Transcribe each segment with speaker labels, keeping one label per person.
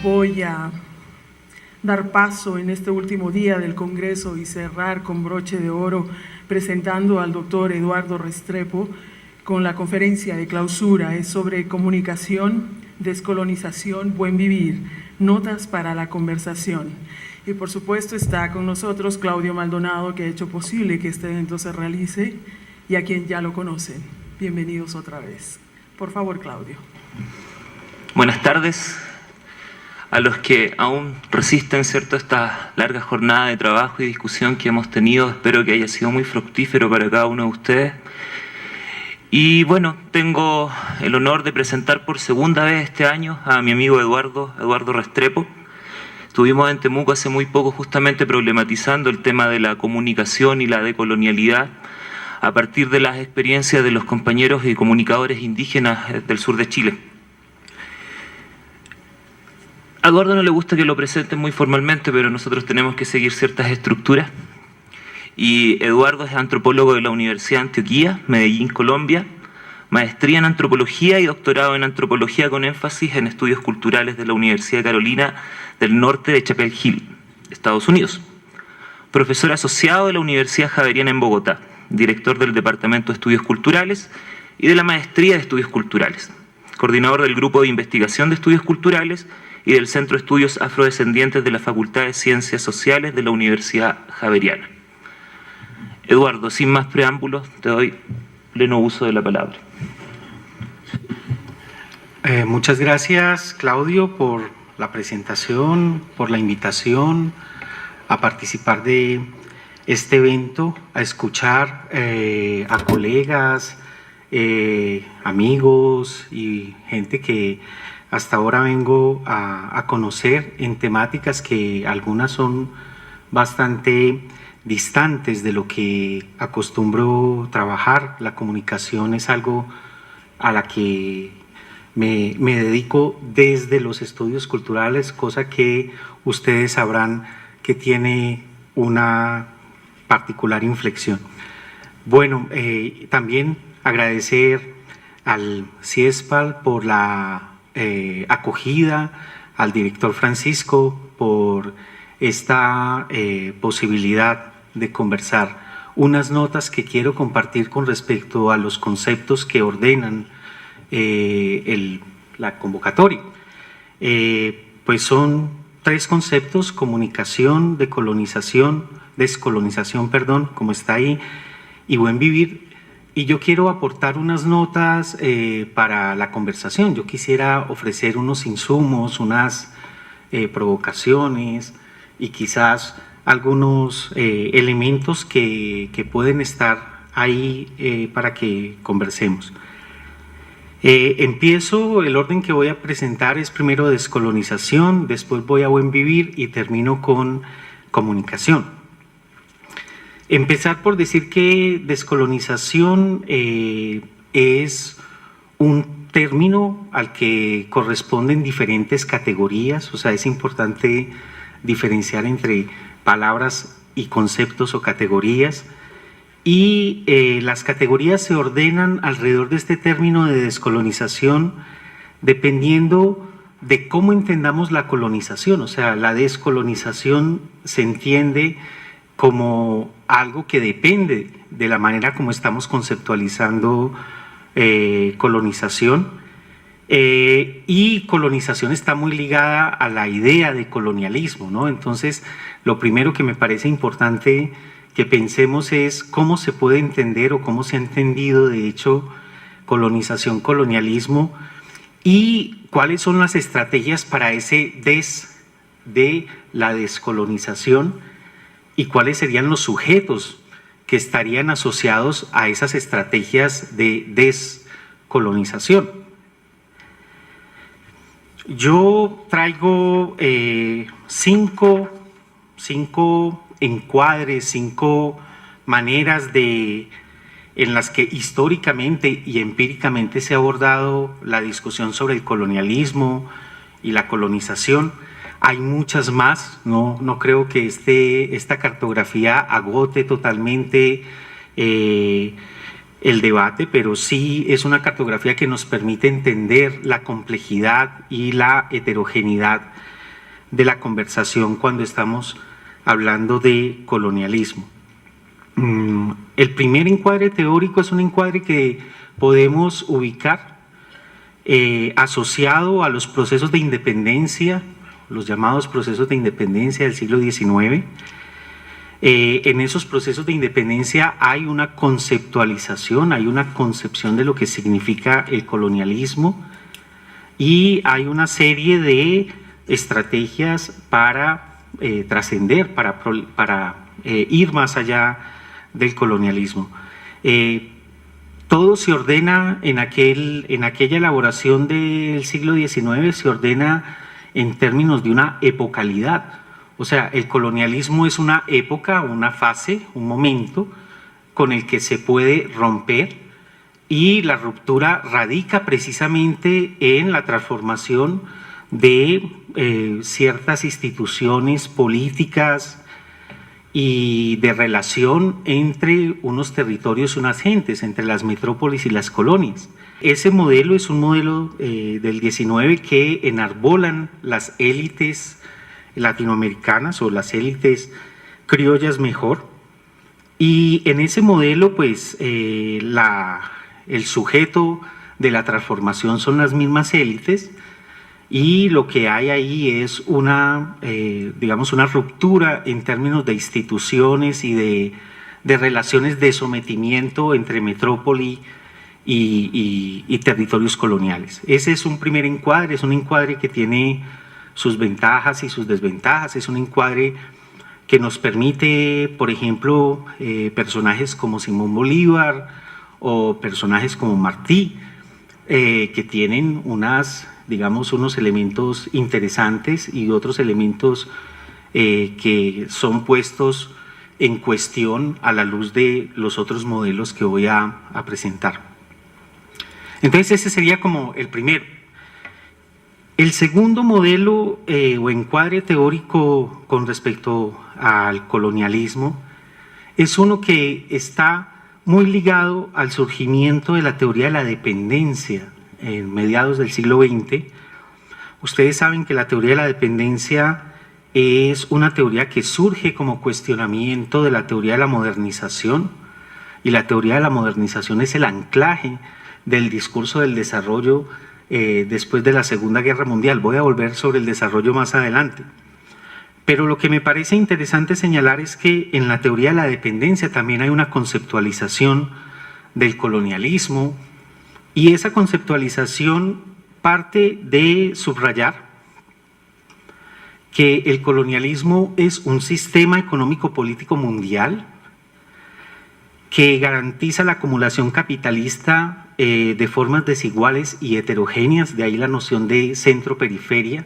Speaker 1: voy a dar paso en este último día del Congreso y cerrar con broche de oro presentando al doctor Eduardo Restrepo con la conferencia de clausura. Es sobre comunicación, descolonización, buen vivir, notas para la conversación. Y por supuesto está con nosotros Claudio Maldonado, que ha hecho posible que este evento se realice y a quien ya lo conocen. Bienvenidos otra vez. Por favor, Claudio.
Speaker 2: Buenas tardes. A los que aún resisten, ¿cierto?, esta larga jornada de trabajo y discusión que hemos tenido, espero que haya sido muy fructífero para cada uno de ustedes. Y bueno, tengo el honor de presentar por segunda vez este año a mi amigo Eduardo Restrepo. Estuvimos en Temuco hace muy poco justamente problematizando el tema de la comunicación y la decolonialidad a partir de las experiencias de los compañeros y comunicadores indígenas del sur de Chile. A Eduardo no le gusta que lo presenten muy formalmente, pero nosotros tenemos que seguir ciertas estructuras. Y Eduardo es antropólogo de la Universidad de Antioquia, Medellín, Colombia, maestría en antropología y doctorado en antropología con énfasis en estudios culturales de la Universidad de Carolina del Norte de Chapel Hill, Estados Unidos. Profesor asociado de la Universidad Javeriana en Bogotá, director del Departamento de Estudios Culturales y de la Maestría de Estudios Culturales, coordinador del Grupo de Investigación de Estudios Culturales y del Centro de Estudios Afrodescendientes de la Facultad de Ciencias Sociales de la Universidad Javeriana. Eduardo, sin más preámbulos, te doy pleno uso de la palabra.
Speaker 3: Muchas gracias, Claudio, por la presentación, por la invitación a participar de este evento, a escuchar a colegas, amigos y gente que hasta ahora vengo a conocer en temáticas que algunas son bastante distantes de lo que acostumbro trabajar. La comunicación es algo a la que me dedico desde los estudios culturales, cosa que ustedes sabrán que tiene una particular inflexión. Bueno, también agradecer al CIESPAL por la acogida, al director Francisco por esta posibilidad de conversar unas notas que quiero compartir con respecto a los conceptos que ordenan la convocatoria. Pues son tres conceptos: comunicación, descolonización, como está ahí, y buen vivir. Y yo quiero aportar unas notas para la conversación. Yo quisiera ofrecer unos insumos, unas provocaciones y quizás algunos elementos que pueden estar ahí para que conversemos. Empiezo, el orden que voy a presentar es primero descolonización, después voy a buen vivir y termino con comunicación. Empezar por decir que descolonización es un término al que corresponden diferentes categorías, o sea, es importante diferenciar entre palabras y conceptos o categorías, y las categorías se ordenan alrededor de este término de descolonización dependiendo de cómo entendamos la colonización. O sea, la descolonización se entiende como algo que depende de la manera como estamos conceptualizando colonización, y colonización está muy ligada a la idea de colonialismo, ¿no? Entonces, lo primero que me parece importante que pensemos es cómo se puede entender o cómo se ha entendido, de hecho, colonización, colonialismo, y cuáles son las estrategias para ese de la descolonización, y cuáles serían los sujetos que estarían asociados a esas estrategias de descolonización. Yo traigo cinco encuadres, 5 maneras en las que históricamente y empíricamente se ha abordado la discusión sobre el colonialismo y la colonización. Hay muchas más, no creo que esta cartografía agote totalmente el debate, pero sí es una cartografía que nos permite entender la complejidad y la heterogeneidad de la conversación cuando estamos hablando de colonialismo. El primer encuadre teórico es un encuadre que podemos ubicar asociado a los procesos de independencia, los llamados procesos de independencia del siglo XIX. En esos procesos de independencia hay una conceptualización, hay una concepción de lo que significa el colonialismo y hay una serie de estrategias para trascender, para ir más allá del colonialismo. Todo se ordena en aquella elaboración del siglo XIX, se ordena en términos de una epocalidad. O sea, el colonialismo es una época, una fase, un momento con el que se puede romper, y la ruptura radica precisamente en la transformación de ciertas instituciones políticas y de relación entre unos territorios y unas gentes, entre las metrópolis y las colonias. Ese modelo es un modelo del 19 que enarbolan las élites latinoamericanas o las élites criollas mejor, y en ese modelo pues el sujeto de la transformación son las mismas élites, y lo que hay ahí es digamos, una ruptura en términos de instituciones y de relaciones de sometimiento entre metrópoli y territorios coloniales. Ese es un primer encuadre, es un encuadre que tiene sus ventajas y sus desventajas, es un encuadre que nos permite, por ejemplo, personajes como Simón Bolívar o personajes como Martí, que tienen digamos, unos elementos interesantes y otros elementos que son puestos en cuestión a la luz de los otros modelos que voy a presentar. Entonces ese sería como el primero. El segundo modelo o encuadre teórico con respecto al colonialismo es uno que está muy ligado al surgimiento de la teoría de la dependencia en mediados del siglo XX. Ustedes saben que la teoría de la dependencia es una teoría que surge como cuestionamiento de la teoría de la modernización, y la teoría de la modernización es el anclaje del discurso del desarrollo después de la Segunda Guerra Mundial. Voy a volver sobre el desarrollo más adelante. Pero lo que me parece interesante señalar es que en la teoría de la dependencia también hay una conceptualización del colonialismo, y esa conceptualización parte de subrayar que el colonialismo es un sistema económico-político mundial que garantiza la acumulación capitalista de formas desiguales y heterogéneas, de ahí la noción de centro-periferia,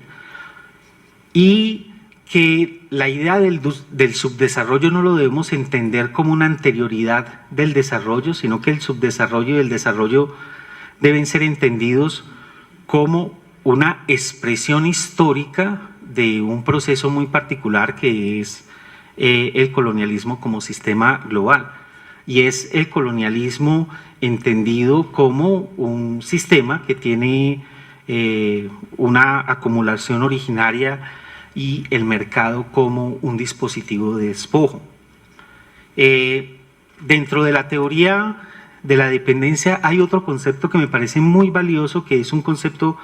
Speaker 3: y que la idea del subdesarrollo no lo debemos entender como una anterioridad del desarrollo, sino que el subdesarrollo y el desarrollo deben ser entendidos como una expresión histórica de un proceso muy particular que es el colonialismo como sistema global, y es el colonialismo entendido como un sistema que tiene una acumulación originaria y el mercado como un dispositivo de despojo. Dentro de la teoría de la dependencia hay otro concepto que me parece muy valioso, que es un concepto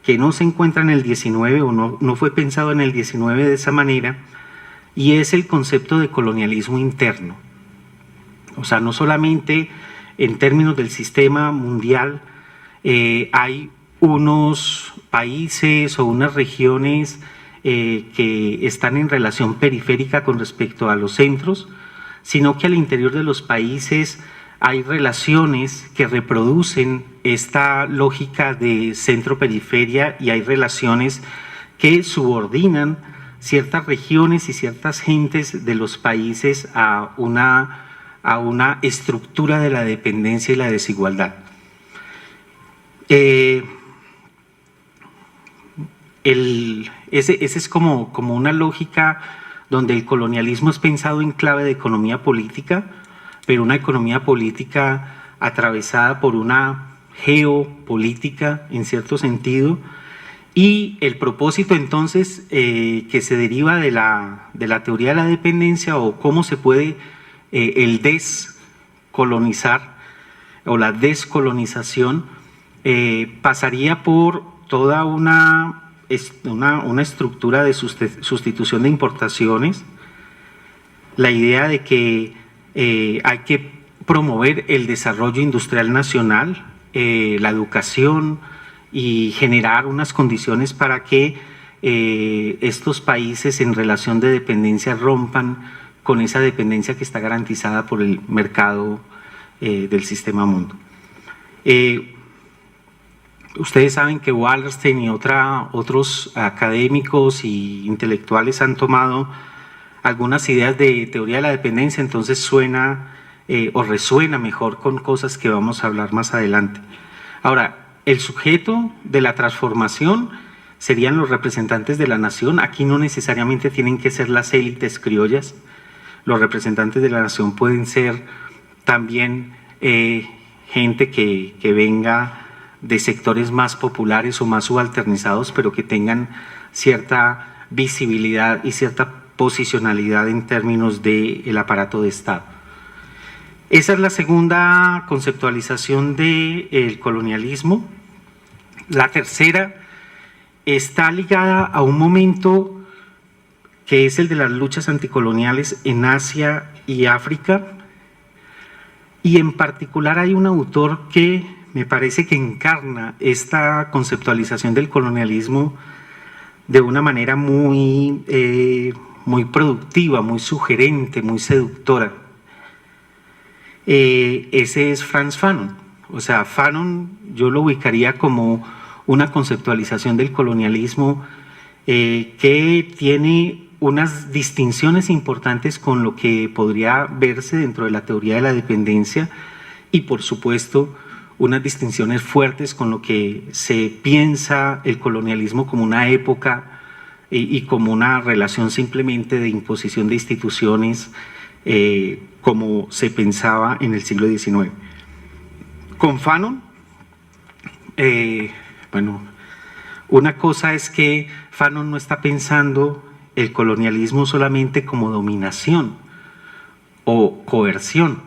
Speaker 3: que no se encuentra en el 19 o no fue pensado en el 19 de esa manera, y es el concepto de colonialismo interno. O sea, no solamente en términos del sistema mundial hay unos países o unas regiones que están en relación periférica con respecto a los centros, sino que al interior de los países hay relaciones que reproducen esta lógica de centro-periferia, y hay relaciones que subordinan ciertas regiones y ciertas gentes de los países a una estructura de la dependencia y la desigualdad. Ese es como una lógica donde el colonialismo es pensado en clave de economía política, pero una economía política atravesada por una geopolítica en cierto sentido, Y el propósito entonces que se deriva de la teoría de la dependencia, o cómo se puede el descolonizar o la descolonización, pasaría por toda una estructura de sustitución de importaciones, la idea de que hay que promover el desarrollo industrial nacional, la educación, y generar unas condiciones para que estos países en relación de dependencia rompan con esa dependencia que está garantizada por el mercado del sistema mundo. Ustedes saben que Wallerstein y otros académicos y intelectuales han tomado algunas ideas de teoría de la dependencia, entonces suena o resuena mejor con cosas que vamos a hablar más adelante. Ahora, el sujeto de la transformación serían los representantes de la nación. Aquí no necesariamente tienen que ser las élites criollas. Los representantes de la nación pueden ser también gente que venga de sectores más populares o más subalternizados, pero que tengan cierta visibilidad y cierta posicionalidad en términos del aparato de Estado. Esa es la segunda conceptualización del colonialismo. La tercera está ligada a un momento que es el de las luchas anticoloniales en Asia y África, y en particular hay un autor que me parece que encarna esta conceptualización del colonialismo de una manera muy productiva, muy sugerente, muy seductora. Ese es Frantz Fanon. O sea, Fanon yo lo ubicaría como una conceptualización del colonialismo que tiene unas distinciones importantes con lo que podría verse dentro de la teoría de la dependencia, y por supuesto unas distinciones fuertes con lo que se piensa el colonialismo como una época y como una relación simplemente de imposición de instituciones, como se pensaba en el siglo XIX. Con Fanon, una cosa es que Fanon no está pensando el colonialismo solamente como dominación o coerción,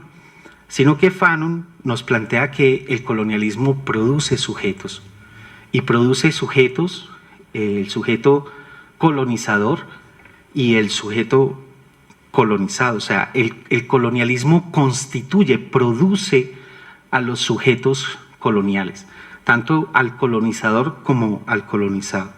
Speaker 3: sino que Fanon nos plantea que el colonialismo produce sujetos, y produce sujetos, el sujeto colonizador y el sujeto colonizado. O sea, el colonialismo constituye, produce a los sujetos coloniales, tanto al colonizador como al colonizado.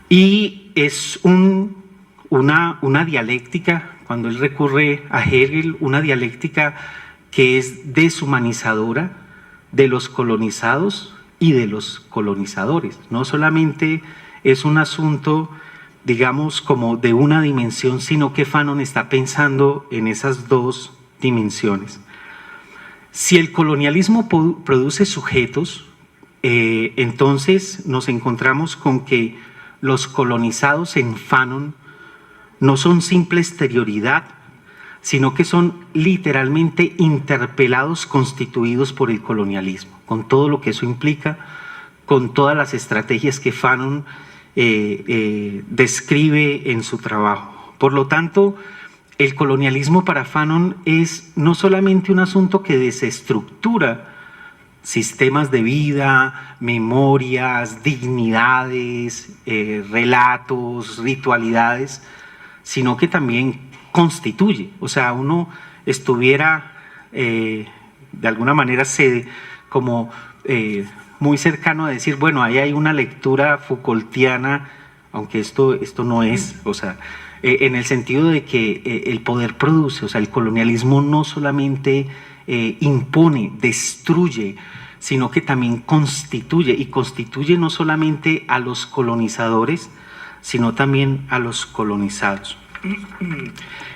Speaker 3: Y es una dialéctica, cuando él recurre a Hegel, una dialéctica que es deshumanizadora de los colonizados y de los colonizadores. No solamente es un asunto, digamos, como de una dimensión, sino que Fanon está pensando en esas dos dimensiones. Si el colonialismo produce sujetos, entonces nos encontramos con que los colonizados en Fanon no son simple exterioridad, sino que son literalmente interpelados, constituidos por el colonialismo, con todo lo que eso implica, con todas las estrategias que Fanon describe en su trabajo. Por lo tanto, el colonialismo para Fanon es no solamente un asunto que desestructura sistemas de vida, memorias, dignidades, relatos, ritualidades, sino que también constituye. O sea, uno estuviera de alguna manera muy cercano a decir, bueno, ahí hay una lectura Foucaultiana, aunque esto no es, o sea, en el sentido de que el poder produce. O sea, el colonialismo no solamente impone, destruye, sino que también constituye, y constituye no solamente a los colonizadores, sino también a los colonizados.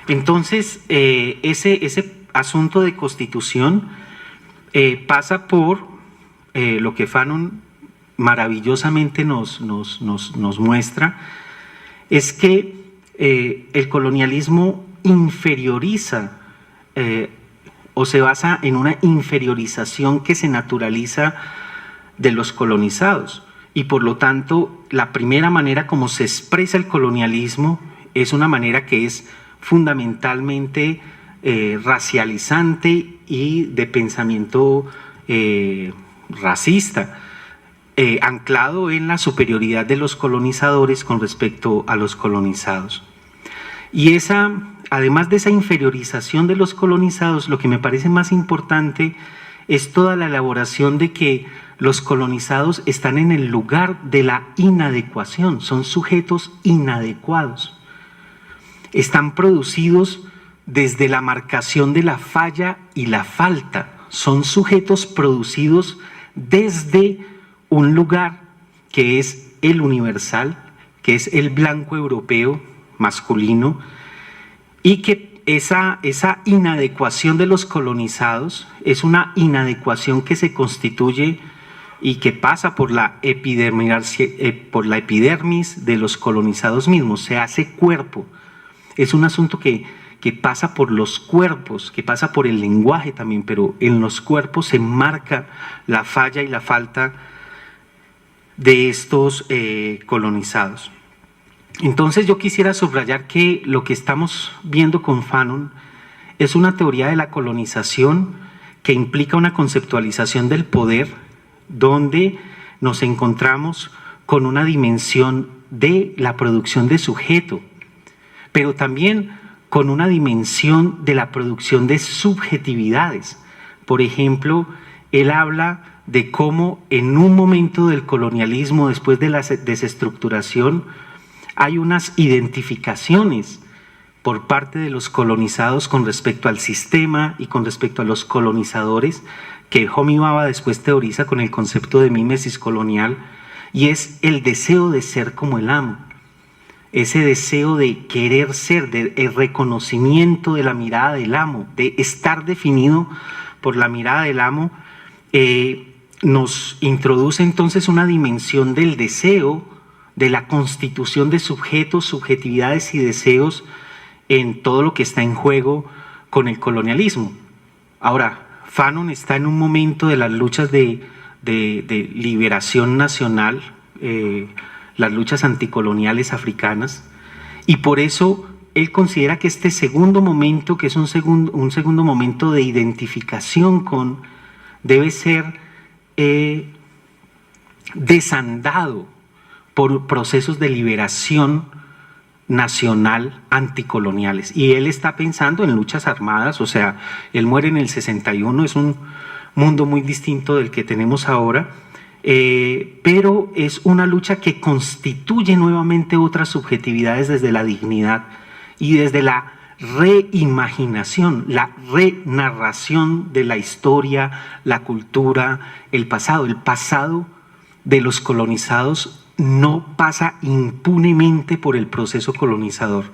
Speaker 3: Entonces, ese asunto de constitución pasa por lo que Fanon maravillosamente nos muestra, es que el colonialismo inferioriza o se basa en una inferiorización que se naturaliza de los colonizados. y por lo tanto la primera manera como se expresa el colonialismo es una manera que es fundamentalmente racializante y de pensamiento racista, anclado en la superioridad de los colonizadores con respecto a los colonizados. Y además de esa inferiorización de los colonizados, lo que me parece más importante es toda la elaboración de que los colonizados están en el lugar de la inadecuación, son sujetos inadecuados. Están producidos desde la marcación de la falla y la falta, son sujetos producidos desde un lugar que es el universal, que es el blanco europeo masculino, y que esa inadecuación de los colonizados es una inadecuación que se constituye y que pasa por la epidermis de los colonizados mismos, se hace cuerpo. Es un asunto que pasa por los cuerpos, que pasa por el lenguaje también, pero en los cuerpos se marca la falla y la falta de estos colonizados. Entonces yo quisiera subrayar que lo que estamos viendo con Fanon es una teoría de la colonización que implica una conceptualización del poder donde nos encontramos con una dimensión de la producción de sujeto, pero también con una dimensión de la producción de subjetividades. Por ejemplo, él habla de cómo en un momento del colonialismo, después de la desestructuración, hay unas identificaciones por parte de los colonizados con respecto al sistema y con respecto a los colonizadores, que Homi Bhabha después teoriza con el concepto de mimesis colonial, y es el deseo de ser como el amo, ese deseo de querer ser, el reconocimiento de la mirada del amo, de estar definido por la mirada del amo, nos introduce entonces una dimensión del deseo, de la constitución de sujetos, subjetividades y deseos en todo lo que está en juego con el colonialismo. Ahora, Fanon está en un momento de las luchas de liberación nacional, las luchas anticoloniales africanas, y por eso él considera que este segundo momento, que es un segundo momento de identificación debe ser desandado por procesos de liberación nacional anticoloniales. Y él está pensando en luchas armadas, o sea, él muere en el 61, es un mundo muy distinto del que tenemos ahora, pero es una lucha que constituye nuevamente otras subjetividades desde la dignidad y desde la reimaginación, la renarración de la historia, la cultura, el pasado. El pasado de los colonizados no pasa impunemente por el proceso colonizador.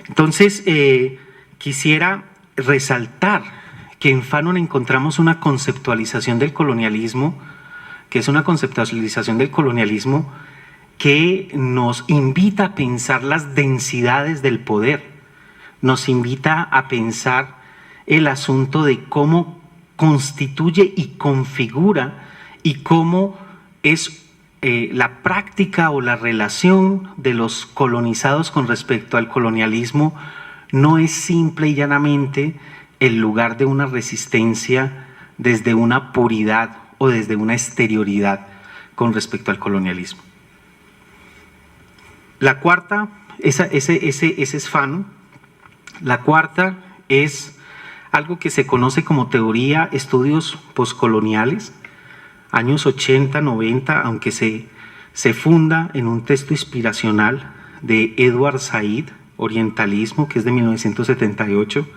Speaker 3: Entonces, quisiera resaltar que en Fanon encontramos una conceptualización del colonialismo, que es una conceptualización del colonialismo que nos invita a pensar las densidades del poder, nos invita a pensar el asunto de cómo constituye y configura y cómo es la práctica o la relación de los colonizados con respecto al colonialismo no es simple y llanamente el lugar de una resistencia desde una puridad o desde una exterioridad con respecto al colonialismo. La cuarta, ese es Fanon. La cuarta es algo que se conoce como teoría estudios poscoloniales, años 80, 90, aunque se funda en un texto inspiracional de Edward Said, Orientalismo, que es de 1978.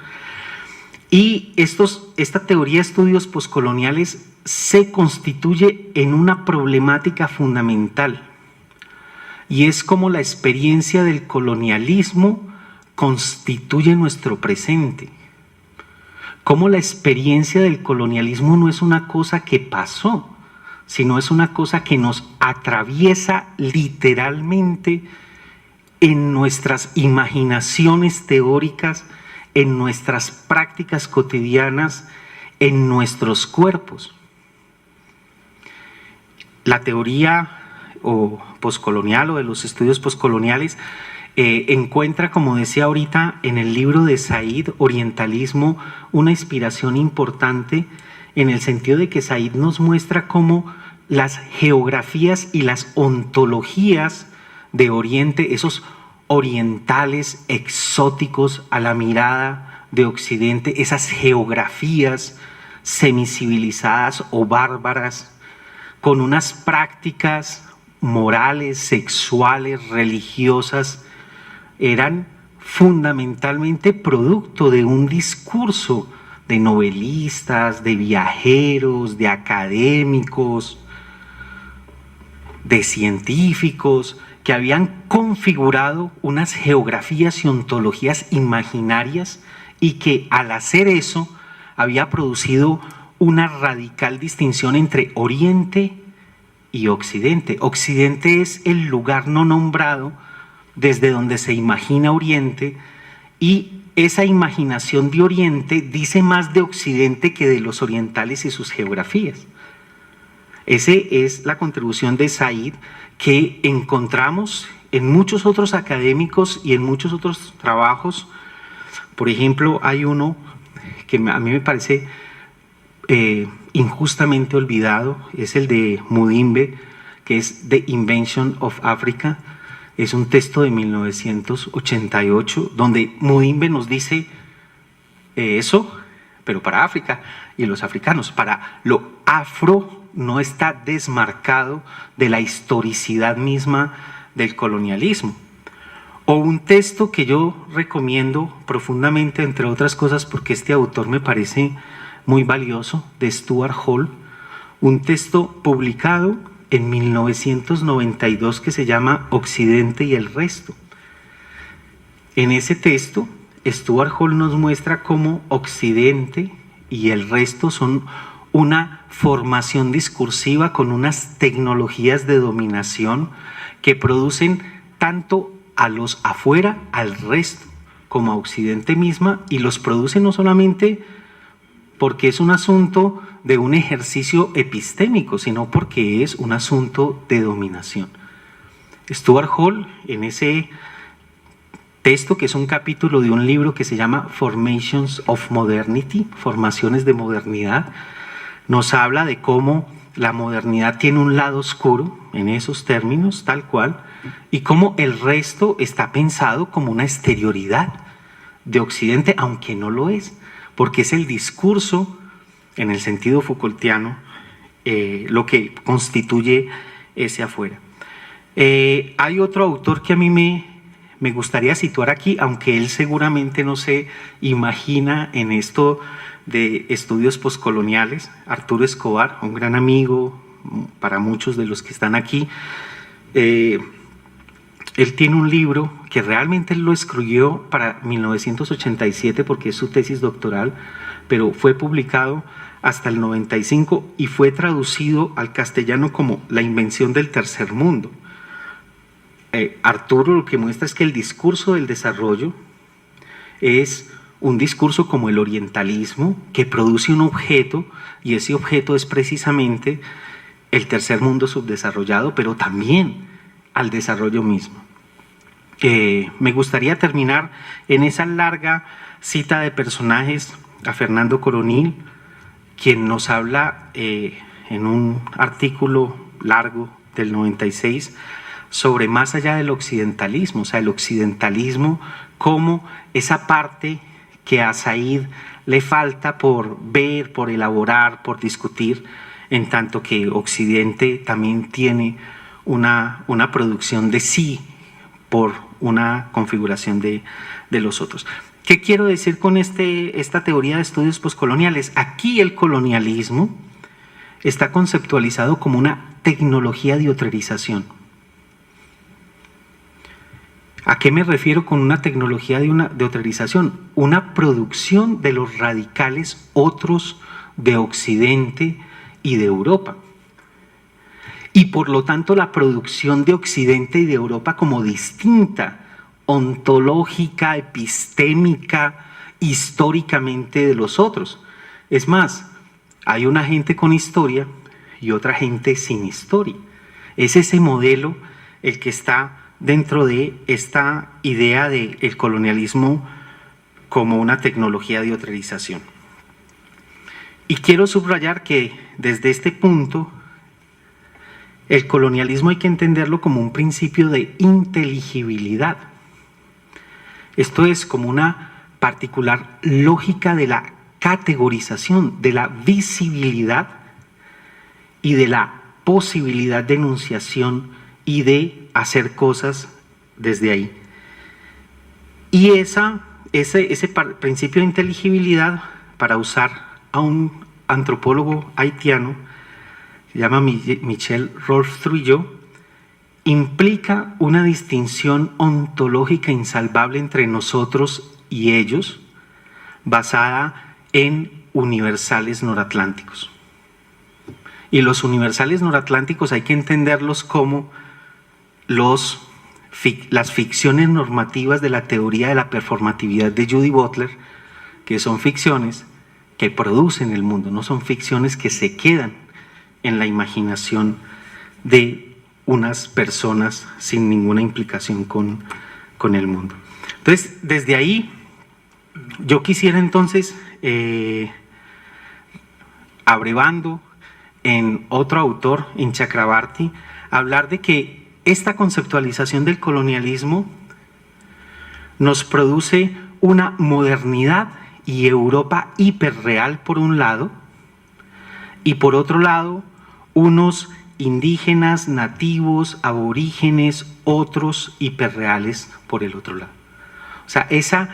Speaker 3: Y esta teoría de estudios poscoloniales se constituye en una problemática fundamental, y es como la experiencia del colonialismo constituye nuestro presente. Cómo la experiencia del colonialismo no es una cosa que pasó, sino es una cosa que nos atraviesa literalmente en nuestras imaginaciones teóricas, en nuestras prácticas cotidianas, en nuestros cuerpos. la teoría o poscolonial o de los estudios poscoloniales encuentra, como decía ahorita, en el libro de Said, Orientalismo, una inspiración importante en el sentido de que Said nos muestra cómo las geografías y las ontologías de Oriente, esos orientales exóticos a la mirada de Occidente, esas geografías semicivilizadas o bárbaras, con unas prácticas morales, sexuales, religiosas, eran fundamentalmente producto de un discurso de novelistas, de viajeros, de académicos, de científicos, que habían configurado unas geografías y ontologías imaginarias y que al hacer eso había producido una radical distinción entre Oriente y Occidente. Occidente es el lugar no nombrado desde donde se imagina Oriente, y esa imaginación de Oriente dice más de Occidente que de los orientales y sus geografías. Esa es la contribución de Said, que encontramos en muchos otros académicos y en muchos otros trabajos. Por ejemplo, hay uno que a mí me parece injustamente olvidado, es el de Mudimbe, que es The Invention of Africa. Es un texto de 1988, donde Mudimbe nos dice eso, pero para África y los africanos. Para lo afro no está desmarcado de la historicidad misma del colonialismo. O un texto que yo recomiendo profundamente, entre otras cosas, porque este autor me parece muy valioso, de Stuart Hall, un texto publicado en 1992 que se llama Occidente y el resto. En ese texto, Stuart Hall nos muestra cómo Occidente y el resto son una formación discursiva con unas tecnologías de dominación que producen tanto a los afuera, al resto, como a Occidente misma, y los producen no solamente porque es un asunto de un ejercicio epistémico, sino porque es un asunto de dominación. Stuart Hall, en ese texto, que es un capítulo de un libro que se llama Formations of Modernity, Formaciones de Modernidad, nos habla de cómo la modernidad tiene un lado oscuro, en esos términos, tal cual, y cómo el resto está pensado como una exterioridad de Occidente, aunque no lo es, porque es el discurso, en el sentido Foucaultiano, lo que constituye ese afuera. Hay otro autor que a mí me gustaría situar aquí, aunque él seguramente no se imagina en esto de estudios poscoloniales, Arturo Escobar, un gran amigo para muchos de los que están aquí. Él tiene un libro que realmente él lo escribió para 1987 porque es su tesis doctoral, pero fue publicado hasta el 95 y fue traducido al castellano como La invención del tercer mundo. Arturo lo que muestra es que el discurso del desarrollo es un discurso como el orientalismo que produce un objeto, y ese objeto es precisamente el tercer mundo subdesarrollado, pero también al desarrollo mismo. Me gustaría terminar en esa larga cita de personajes a Fernando Coronil, quien nos habla en un artículo largo del 96 sobre más allá del occidentalismo, o sea, el occidentalismo como esa parte que a Said le falta por ver, por elaborar, por discutir, en tanto que Occidente también tiene una producción de sí por una configuración de los otros. ¿Qué quiero decir con esta teoría de estudios poscoloniales? Aquí el colonialismo está conceptualizado como una tecnología de otrerización. ¿A qué me refiero con una tecnología de otrerización? Una producción de los radicales otros de Occidente y de Europa. Y por lo tanto la producción de Occidente y de Europa como distinta, ontológica, epistémica, históricamente de los otros. Es más, hay una gente con historia y otra gente sin historia. Es ese modelo el que está dentro de esta idea del colonialismo como una tecnología de otrerización. Y quiero subrayar que desde este punto, el colonialismo hay que entenderlo como un principio de inteligibilidad. Esto es como una particular lógica de la categorización, de la visibilidad y de la posibilidad de enunciación y de hacer cosas desde ahí. Y ese principio de inteligibilidad, para usar a un antropólogo haitiano, se llama Michel Rolf-Trouillot, implica una distinción ontológica insalvable entre nosotros y ellos, basada en universales noratlánticos. Y los universales noratlánticos hay que entenderlos como las ficciones normativas de la teoría de la performatividad de Judy Butler, que son ficciones que producen el mundo, no son ficciones que se quedan en la imaginación de unas personas sin ninguna implicación con el mundo. Entonces, desde ahí, yo quisiera entonces, abrevando en otro autor, en Chakrabarty, hablar de que esta conceptualización del colonialismo nos produce una modernidad y Europa hiperreal por un lado, y por otro lado, unos indígenas, nativos, aborígenes, otros hiperreales por el otro lado. O sea, esa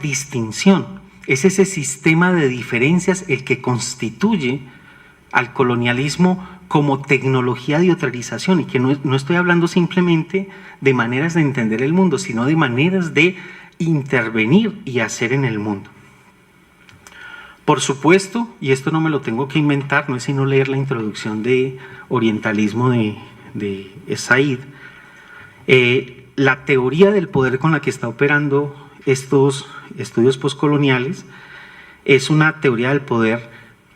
Speaker 3: distinción, es ese sistema de diferencias el que constituye al colonialismo como tecnología de otrerización, y que no estoy hablando simplemente de maneras de entender el mundo, sino de maneras de intervenir y hacer en el mundo. Por supuesto, y esto no me lo tengo que inventar, no es sino leer la introducción de Orientalismo de Said, la teoría del poder con la que está operando estos estudios postcoloniales es una teoría del poder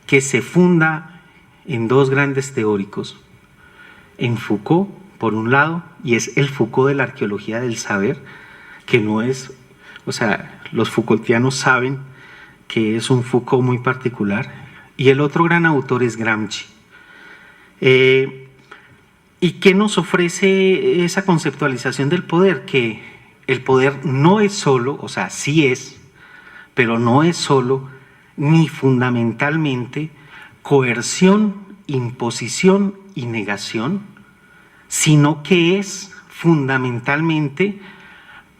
Speaker 3: que se funda en dos grandes teóricos, en Foucault, por un lado, y es el Foucault de la arqueología del saber, que no es, o sea, los Foucaultianos saben que es un Foucault muy particular, y el otro gran autor es Gramsci. ¿Y qué nos ofrece esa conceptualización del poder? Que el poder no es solo, o sea, sí es, pero no es solo ni fundamentalmente coerción, imposición y negación, sino que es fundamentalmente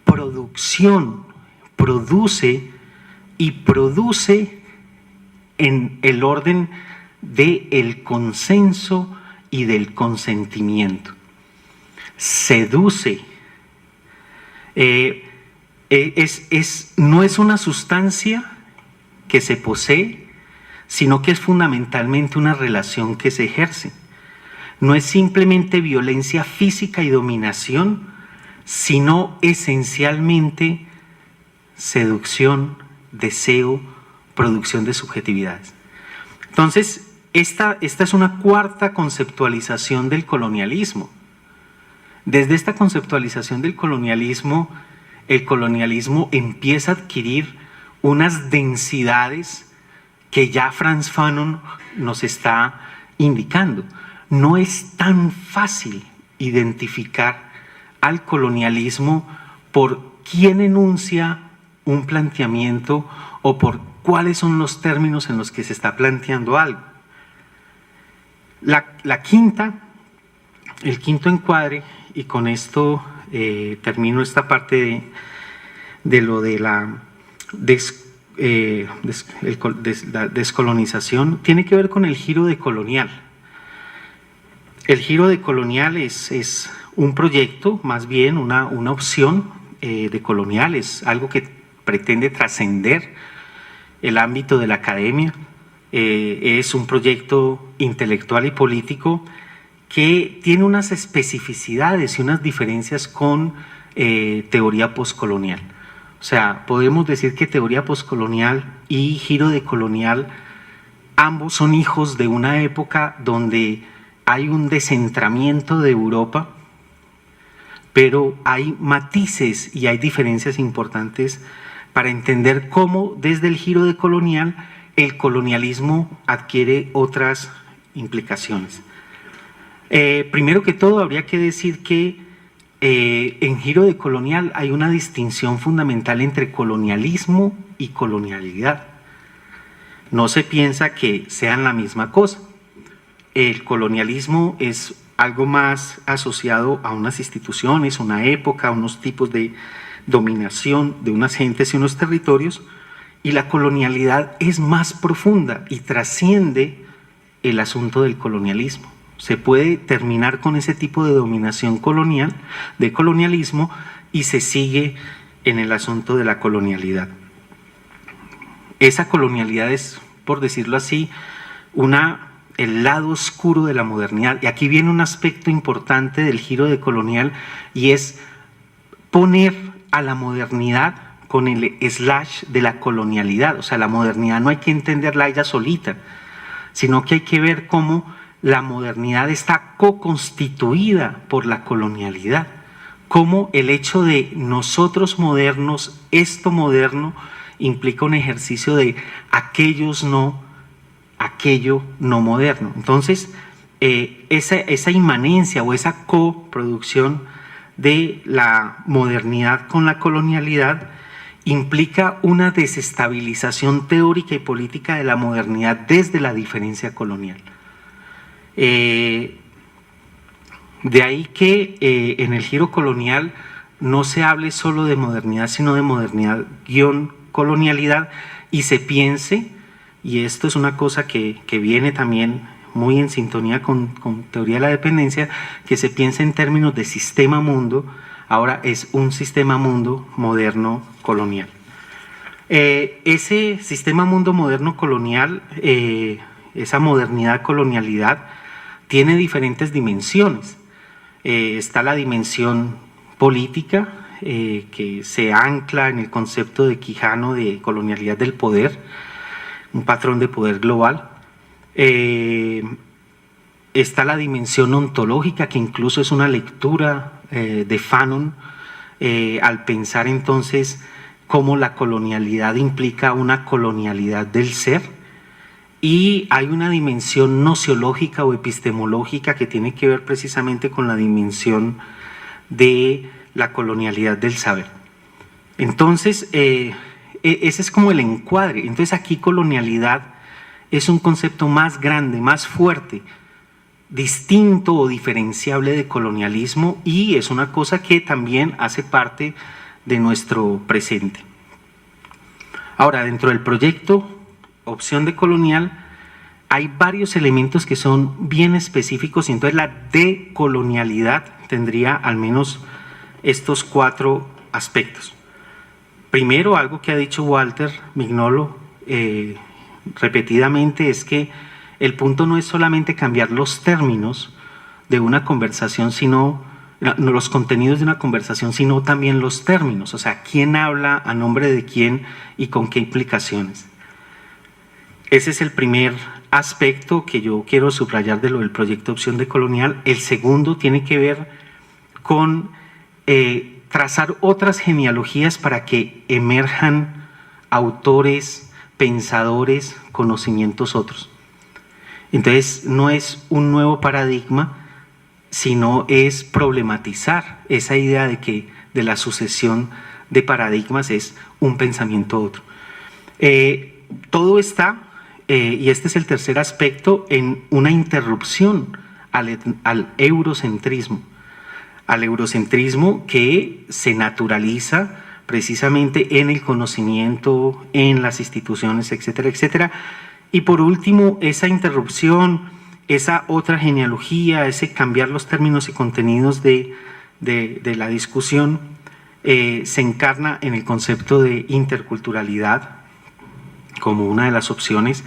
Speaker 3: producción, produce en el orden del consenso y del consentimiento. Seduce. No es una sustancia que se posee, sino que es fundamentalmente una relación que se ejerce. No es simplemente violencia física y dominación, sino esencialmente seducción, deseo, producción de subjetividades. Entonces, esta es una cuarta conceptualización del colonialismo. Desde esta conceptualización del colonialismo, el colonialismo empieza a adquirir unas densidades que ya Frantz Fanon nos está indicando. No es tan fácil identificar al colonialismo por quién enuncia un planteamiento o por cuáles son los términos en los que se está planteando algo. El quinto encuadre, y con esto termino esta parte de lo de la descolonización, tiene que ver con el giro decolonial. El giro decolonial es un proyecto, más bien una opción decolonial, es algo que pretende trascender el ámbito de la academia, es un proyecto intelectual y político que tiene unas especificidades y unas diferencias con teoría postcolonial. O sea, podemos decir que teoría postcolonial y giro decolonial ambos son hijos de una época donde hay un descentramiento de Europa, pero hay matices y hay diferencias importantes para entender cómo desde el giro decolonial el colonialismo adquiere otras implicaciones. Primero que todo, habría que decir que en giro decolonial hay una distinción fundamental entre colonialismo y colonialidad. No se piensa que sean la misma cosa. El colonialismo es algo más asociado a unas instituciones, una época, unos tipos de dominación de unas gentes y unos territorios, y la colonialidad es más profunda y trasciende el asunto del colonialismo. Se puede terminar con ese tipo de dominación colonial, de colonialismo, y se sigue en el asunto de la colonialidad. Esa colonialidad es, por decirlo así, el lado oscuro de la modernidad. Y aquí viene un aspecto importante del giro decolonial, y es poner a la modernidad con el slash de la colonialidad. O sea, la modernidad no hay que entenderla ella solita, sino que hay que ver cómo la modernidad está co-constituida por la colonialidad, cómo el hecho de nosotros modernos, esto moderno, implica un ejercicio de aquellos no, aquello no moderno. Entonces, esa inmanencia o esa coproducción de la modernidad con la colonialidad implica una desestabilización teórica y política de la modernidad desde la diferencia colonial. De ahí que en el giro colonial no se hable solo de modernidad, sino de modernidad-colonialidad, y se piense, y esto es una cosa que viene también muy en sintonía con teoría de la dependencia, que se piense en términos de sistema mundo. Ahora es un sistema mundo moderno colonial. Ese sistema mundo moderno colonial, esa modernidad colonialidad, tiene diferentes dimensiones. Está la dimensión política, que se ancla en el concepto de Quijano de colonialidad del poder, un patrón de poder global. Está la dimensión ontológica, que incluso es una lectura de Fanon, al pensar entonces cómo la colonialidad implica una colonialidad del ser. Y hay una dimensión nociológica o epistemológica que tiene que ver precisamente con la dimensión de la colonialidad del saber. Entonces, ese es como el encuadre. Entonces aquí colonialidad es un concepto más grande, más fuerte, distinto o diferenciable de colonialismo, y es una cosa que también hace parte de nuestro presente. Ahora, dentro del proyecto Opción Decolonial hay varios elementos que son bien específicos, y entonces la decolonialidad tendría al menos estos 4 aspectos. Primero, algo que ha dicho Walter Mignolo repetidamente, es que el punto no es solamente cambiar los términos de una conversación, sino no los contenidos de una conversación, sino también los términos, o sea, quién habla, a nombre de quién y con qué implicaciones. Ese es el primer aspecto que yo quiero subrayar de lo del proyecto Opción Decolonial. El segundo tiene que ver con trazar otras genealogías para que emerjan autores, pensadores, conocimientos otros. Entonces, no es un nuevo paradigma, sino es problematizar esa idea de que de la sucesión de paradigmas es un pensamiento otro. Todo está, y este es el tercer aspecto, en una interrupción al eurocentrismo. Al eurocentrismo que se naturaliza precisamente en el conocimiento, en las instituciones, etcétera, etcétera. Y por último, esa interrupción, esa otra genealogía, ese cambiar los términos y contenidos de la discusión, se encarna en el concepto de interculturalidad como una de las opciones,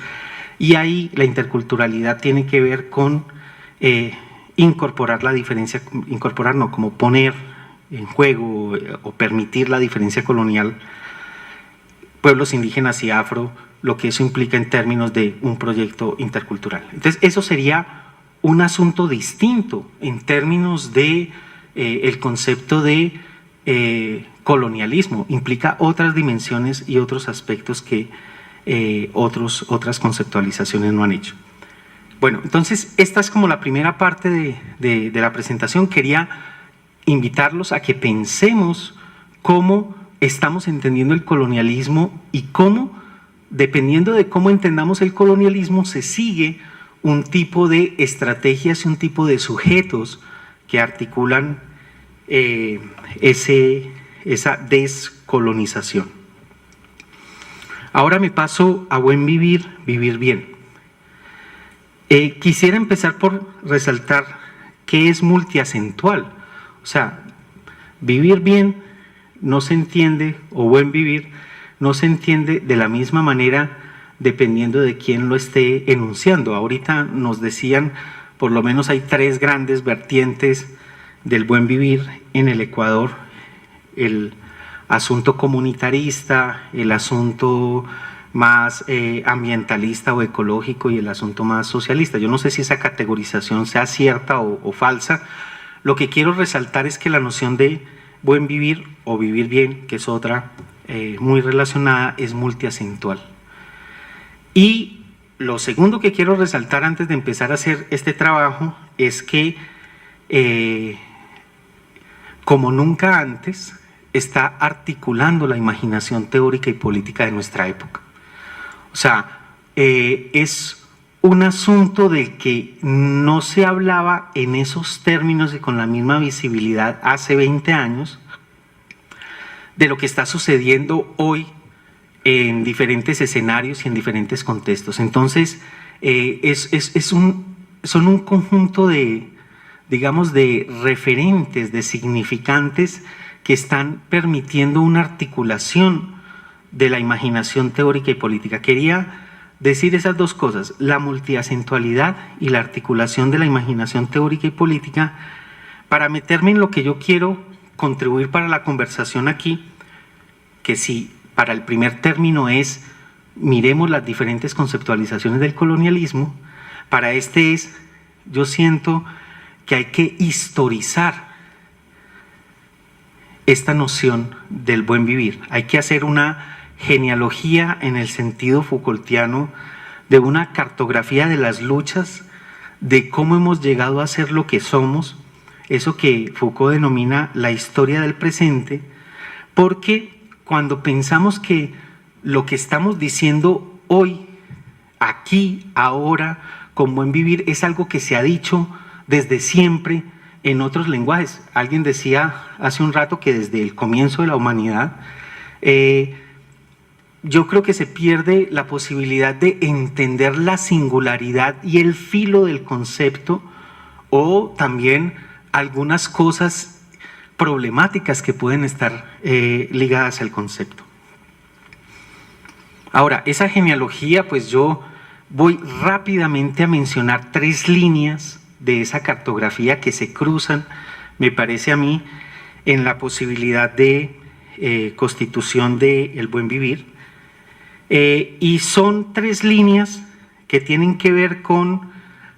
Speaker 3: y ahí la interculturalidad tiene que ver con incorporar la diferencia, incorporar no, como poner en juego o permitir la diferencia colonial pueblos indígenas y afro, lo que eso implica en términos de un proyecto intercultural. Entonces, eso sería un asunto distinto en términos de el concepto de colonialismo. Implica otras dimensiones y otros aspectos que otras conceptualizaciones no han hecho. Bueno, entonces esta es como la primera parte de la presentación. Quería invitarlos a que pensemos cómo estamos entendiendo el colonialismo y cómo, dependiendo de cómo entendamos el colonialismo, se sigue un tipo de estrategias y un tipo de sujetos que articulan esa descolonización. Ahora me paso a buen vivir, vivir bien. Quisiera empezar por resaltar qué es multiacentual. O sea, vivir bien no se entiende, o buen vivir no se entiende de la misma manera dependiendo de quién lo esté enunciando. Ahorita nos decían, por lo menos hay 3 grandes vertientes del buen vivir en el Ecuador: el asunto comunitarista, el asunto más ambientalista o ecológico y el asunto más socialista. Yo no sé si esa categorización sea cierta o falsa. Lo que quiero resaltar es que la noción de buen vivir o vivir bien, que es otra muy relacionada, es multiacentual. Y lo segundo que quiero resaltar antes de empezar a hacer este trabajo es que como nunca antes está articulando la imaginación teórica y política de nuestra época. O sea, es un asunto del que no se hablaba en esos términos y con la misma visibilidad hace 20 años, de lo que está sucediendo hoy en diferentes escenarios y en diferentes contextos. Entonces, son un conjunto de, digamos, de referentes, de significantes que están permitiendo una articulación de la imaginación teórica y política. Quería decir esas dos cosas, la multiacentualidad y la articulación de la imaginación teórica y política, para meterme en lo que yo quiero contribuir para la conversación aquí, que si para el primer término es miremos las diferentes conceptualizaciones del colonialismo, para este es, yo siento que hay que historizar esta noción del buen vivir. Hay que hacer una genealogía en el sentido Foucaultiano de una cartografía de las luchas, de cómo hemos llegado a ser lo que somos, eso que Foucault denomina la historia del presente, porque cuando pensamos que lo que estamos diciendo hoy, aquí, ahora, con buen vivir, es algo que se ha dicho desde siempre en otros lenguajes. Alguien decía hace un rato que desde el comienzo de la humanidad, yo creo que se pierde la posibilidad de entender la singularidad y el filo del concepto, o también algunas cosas problemáticas que pueden estar ligadas al concepto. Ahora, esa genealogía, pues yo voy rápidamente a mencionar 3 líneas de esa cartografía que se cruzan, me parece a mí, en la posibilidad de constitución del buen vivir. Y son 3 líneas que tienen que ver con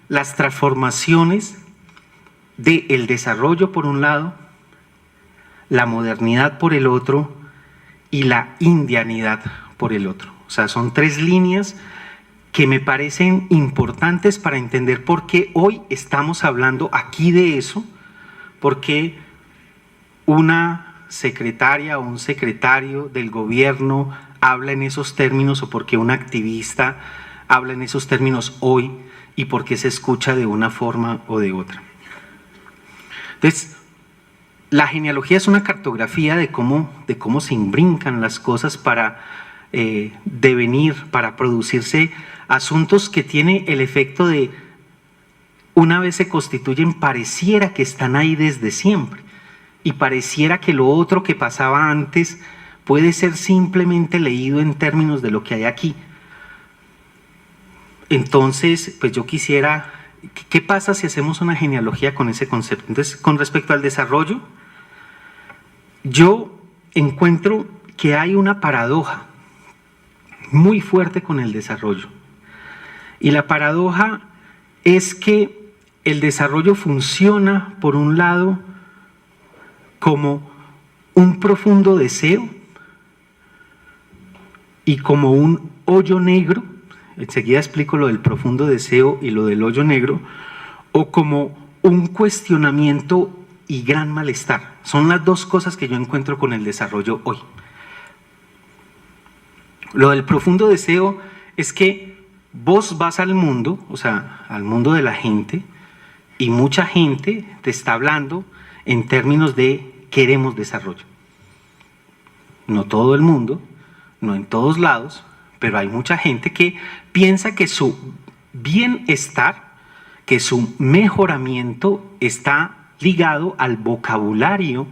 Speaker 3: las transformaciones del desarrollo por un lado, la modernidad por el otro y la indianidad por el otro. O sea, son 3 líneas que me parecen importantes para entender por qué hoy estamos hablando aquí de eso, por qué una secretaria o un secretario del gobierno habla en esos términos, o por qué un activista habla en esos términos hoy, y por qué se escucha de una forma o de otra. Entonces, la genealogía es una cartografía de cómo se imbrincan las cosas para devenir, para producirse asuntos que tiene el efecto de, una vez se constituyen, pareciera que están ahí desde siempre, y pareciera que lo otro que pasaba antes puede ser simplemente leído en términos de lo que hay aquí. Entonces, pues yo quisiera, ¿qué pasa si hacemos una genealogía con ese concepto? Entonces, con respecto al desarrollo, yo encuentro que hay una paradoja muy fuerte con el desarrollo. Y la paradoja es que el desarrollo funciona, por un lado, como un profundo deseo y como un hoyo negro. Enseguida explico lo del profundo deseo y lo del hoyo negro, o como un cuestionamiento y gran malestar. Son las dos cosas que yo encuentro con el desarrollo hoy. Lo del profundo deseo es que vos vas al mundo, o sea, al mundo de la gente, y mucha gente te está hablando en términos de queremos desarrollo. No todo el mundo, no en todos lados, pero hay mucha gente que piensa que su bienestar, que su mejoramiento está ligado al vocabulario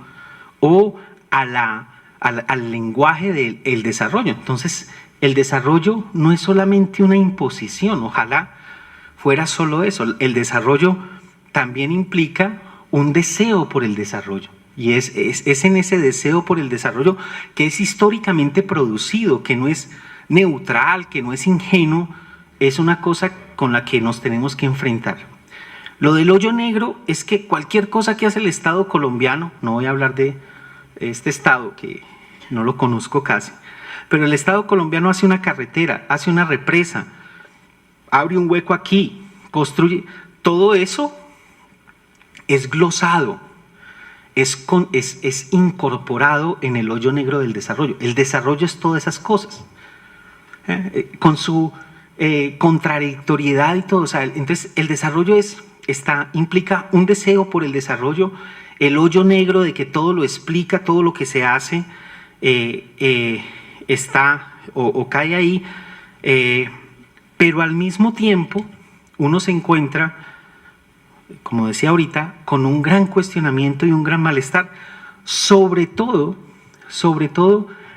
Speaker 3: o al lenguaje del desarrollo. Entonces, el desarrollo no es solamente una imposición, ojalá fuera solo eso. El desarrollo también implica un deseo por el desarrollo. Y es en ese deseo por el desarrollo que es históricamente producido, que no es neutral, que no es ingenuo, es una cosa con la que nos tenemos que enfrentar. Lo del hoyo negro es que cualquier cosa que hace el Estado colombiano, no voy a hablar de este Estado que no lo conozco casi, pero el Estado colombiano hace una carretera, hace una represa, abre un hueco aquí, construye, todo eso es glosado, es incorporado en el hoyo negro del desarrollo. El desarrollo es todas esas cosas, con su contradictoriedad y todo. O sea, entonces el desarrollo implica un deseo por el desarrollo, el hoyo negro de que todo lo explica, todo lo que se hace está o cae ahí, pero al mismo tiempo uno se encuentra, como decía ahorita, con un gran cuestionamiento y un gran malestar, sobre todo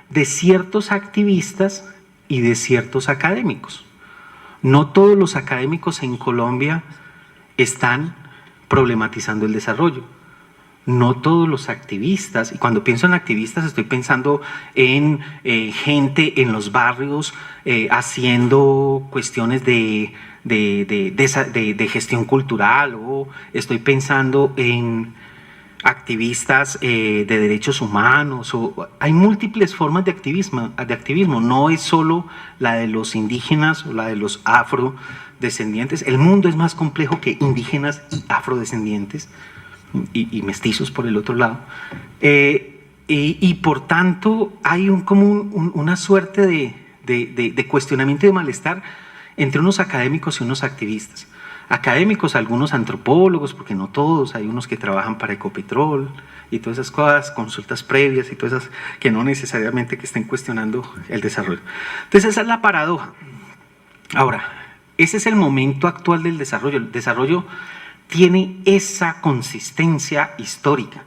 Speaker 3: de ciertos activistas y de ciertos académicos. No todos los académicos en Colombia están problematizando el desarrollo. No todos los activistas, y cuando pienso en activistas estoy pensando en gente en los barrios haciendo cuestiones de gestión cultural, o estoy pensando en activistas de derechos humanos, o hay múltiples formas de activismo, no es solo la de los indígenas o la de los afrodescendientes. El mundo es más complejo que indígenas y afrodescendientes y mestizos por el otro lado, y por tanto hay una suerte de cuestionamiento y de malestar entre unos académicos y unos activistas. Académicos, algunos antropólogos, porque no todos, hay unos que trabajan para Ecopetrol y todas esas cosas, consultas previas y todas esas que no necesariamente que estén cuestionando el desarrollo. Entonces esa es la paradoja. Ahora, ese es el momento actual del desarrollo. El desarrollo tiene esa consistencia histórica,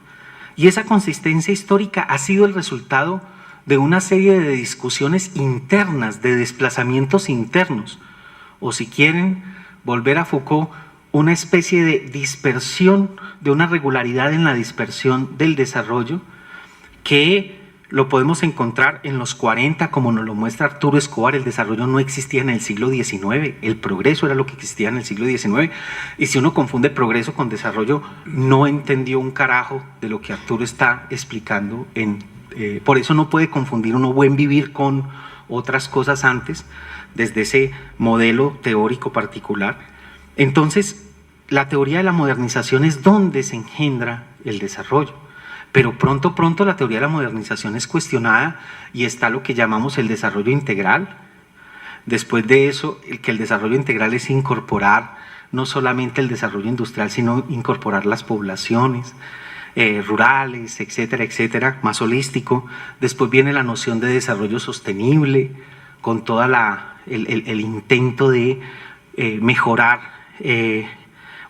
Speaker 3: y esa consistencia histórica ha sido el resultado de una serie de discusiones internas, de desplazamientos internos, o si quieren volver a Foucault, una especie de dispersión, de una regularidad en la dispersión del desarrollo, que lo podemos encontrar en los 40, como nos lo muestra Arturo Escobar. El desarrollo no existía en el siglo XIX, el progreso era lo que existía en el siglo XIX, y si uno confunde progreso con desarrollo, no entendió un carajo de lo que Arturo está explicando. Por eso no puede confundir uno buen vivir con otras cosas antes, desde ese modelo teórico particular. Entonces, la teoría de la modernización es donde se engendra el desarrollo. Pero pronto la teoría de la modernización es cuestionada y está lo que llamamos el desarrollo integral. Después de eso, el desarrollo integral es incorporar no solamente el desarrollo industrial, sino incorporar las poblaciones rurales, etcétera, etcétera, más holístico. Después viene la noción de desarrollo sostenible, con toda el intento de mejorar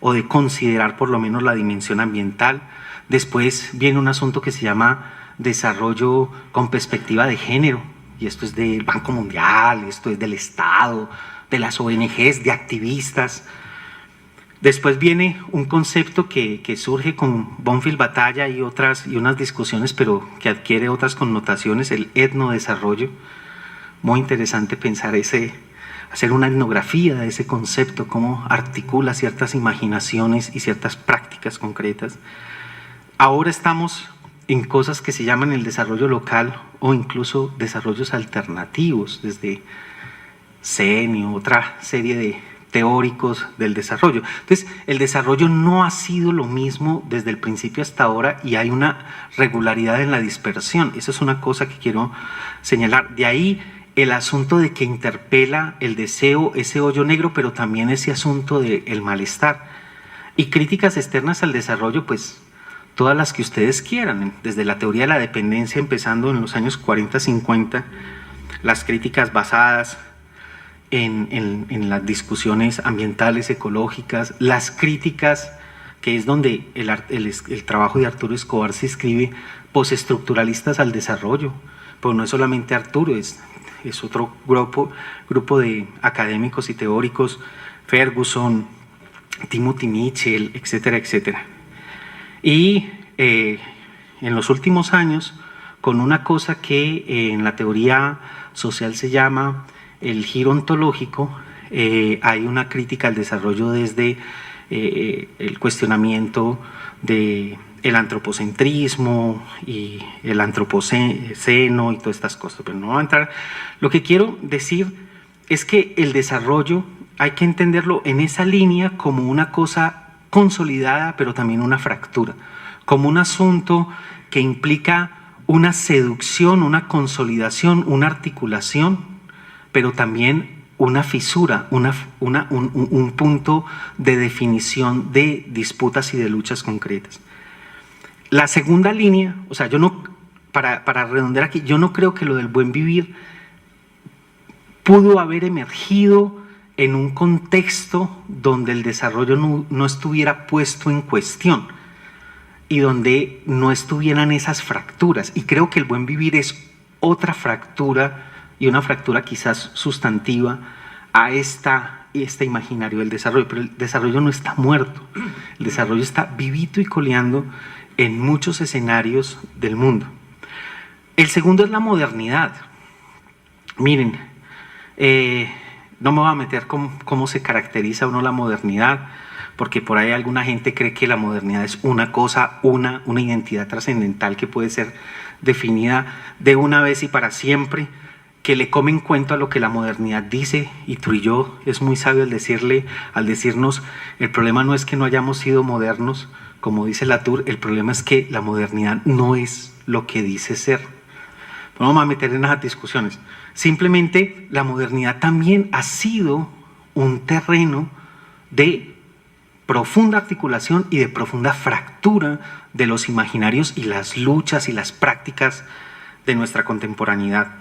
Speaker 3: o de considerar por lo menos la dimensión ambiental. Después viene un asunto que se llama desarrollo con perspectiva de género, y esto es del Banco Mundial, esto es del Estado, de las ONGs, de activistas. Después viene un concepto que surge con Bonfil Batalla y unas discusiones, pero que adquiere otras connotaciones, el etnodesarrollo, muy interesante pensar hacer una etnografía de ese concepto, cómo articula ciertas imaginaciones y ciertas prácticas concretas. Ahora estamos en cosas que se llaman el desarrollo local o incluso desarrollos alternativos, desde CEN o otra serie de teóricos del desarrollo. Entonces, el desarrollo no ha sido lo mismo desde el principio hasta ahora y hay una regularidad en la dispersión. Eso es una cosa que quiero señalar. De ahí el asunto de que interpela el deseo, ese hoyo negro, pero también ese asunto del malestar. Y críticas externas al desarrollo, pues todas las que ustedes quieran, desde la teoría de la dependencia, empezando en los años 40, 50, las críticas basadas en las discusiones ambientales, ecológicas, las críticas, que es donde el trabajo de Arturo Escobar se escribe, postestructuralistas al desarrollo, pero no es solamente Arturo, es otro grupo de académicos y teóricos, Ferguson, Timothy Mitchell, etcétera, etcétera. Y en los últimos años, con una cosa que en la teoría social se llama el giro ontológico, hay una crítica al desarrollo desde el cuestionamiento del antropocentrismo y el antropoceno y todas estas cosas, pero no voy a entrar. Lo que quiero decir es que el desarrollo hay que entenderlo en esa línea como una cosa consolidada, pero también una fractura, como un asunto que implica una seducción, una consolidación, una articulación, pero también una fisura, un punto de definición de disputas y de luchas concretas. La segunda línea, o sea, yo no, para redondear aquí, yo no creo que lo del buen vivir pudo haber emergido en un contexto donde el desarrollo no estuviera puesto en cuestión y donde no estuvieran esas fracturas. Y creo que el buen vivir es otra fractura, y una fractura quizás sustantiva a este imaginario del desarrollo, pero el desarrollo no está muerto, el desarrollo está vivito y coleando en muchos escenarios del mundo. El segundo es la modernidad. Miren, no me voy a meter con cómo se caracteriza uno la modernidad, porque por ahí alguna gente cree que la modernidad es una cosa, una identidad trascendental que puede ser definida de una vez y para siempre, que le comen cuento a lo que la modernidad dice, y Trujillo es muy sabio al decirnos, el problema no es que no hayamos sido modernos, como dice Latour, el problema es que la modernidad no es lo que dice ser. No vamos a meter en esas discusiones. Simplemente la modernidad también ha sido un terreno de profunda articulación y de profunda fractura de los imaginarios y las luchas y las prácticas de nuestra contemporaneidad.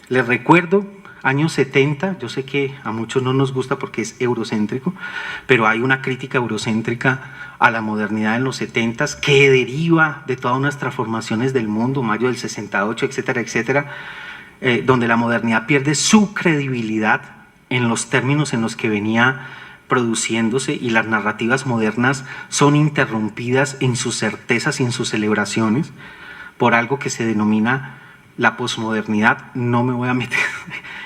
Speaker 3: Les recuerdo, años 70, yo sé que a muchos no nos gusta porque es eurocéntrico, pero hay una crítica eurocéntrica a la modernidad en los 70 que deriva de todas unas transformaciones del mundo, mayo del 68, etcétera, etcétera, donde la modernidad pierde su credibilidad en los términos en los que venía produciéndose y las narrativas modernas son interrumpidas en sus certezas y en sus celebraciones por algo que se denomina la posmodernidad. No me voy a meter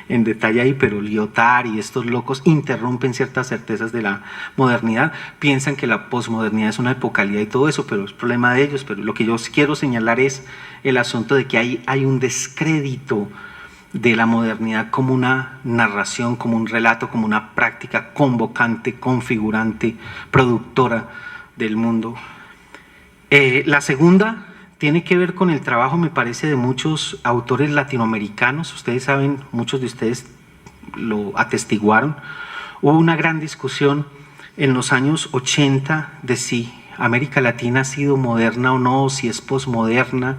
Speaker 3: en detalle ahí, pero Lyotard y estos locos interrumpen ciertas certezas de la modernidad, piensan que la posmodernidad es una epocalidad y todo eso, pero es problema de ellos. Pero lo que yo quiero señalar es el asunto de que hay un descrédito de la modernidad como una narración, como un relato, como una práctica convocante, configurante, productora del mundo. La segunda tiene que ver con el trabajo, me parece, de muchos autores latinoamericanos. Ustedes saben, muchos de ustedes lo atestiguaron. Hubo una gran discusión en los años 80 de si América Latina ha sido moderna o no, si es posmoderna,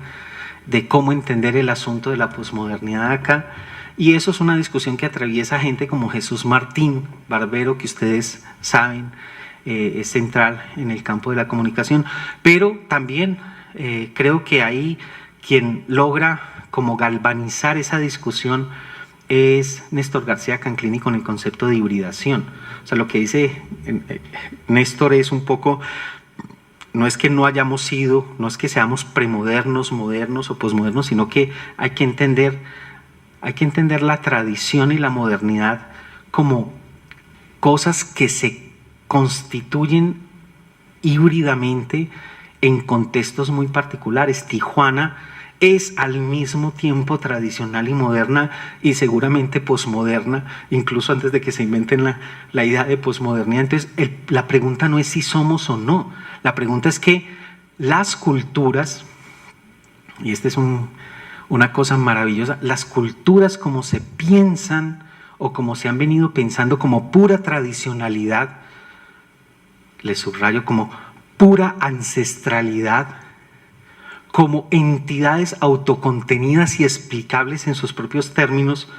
Speaker 3: de cómo entender el asunto de la posmodernidad acá. Y eso es una discusión que atraviesa gente como Jesús Martín Barbero, que ustedes saben es central en el campo de la comunicación, pero también creo que ahí quien logra como galvanizar esa discusión es Néstor García Canclini con el concepto de hibridación. O sea, lo que dice Néstor es un poco, no es que no hayamos sido, no es que seamos premodernos, modernos o posmodernos, sino que hay que entender hay que entender la tradición y la modernidad como cosas que se constituyen híbridamente en contextos muy particulares. Tijuana es al mismo tiempo tradicional y moderna, y seguramente posmoderna, incluso antes de que se inventen la idea de posmodernidad. Entonces, la pregunta no es si somos o no, la pregunta es que las culturas, y esta es una cosa maravillosa, las culturas como se piensan o como se han venido pensando como pura tradicionalidad, les subrayo, como pura ancestralidad, como entidades autocontenidas y explicables en sus propios términos,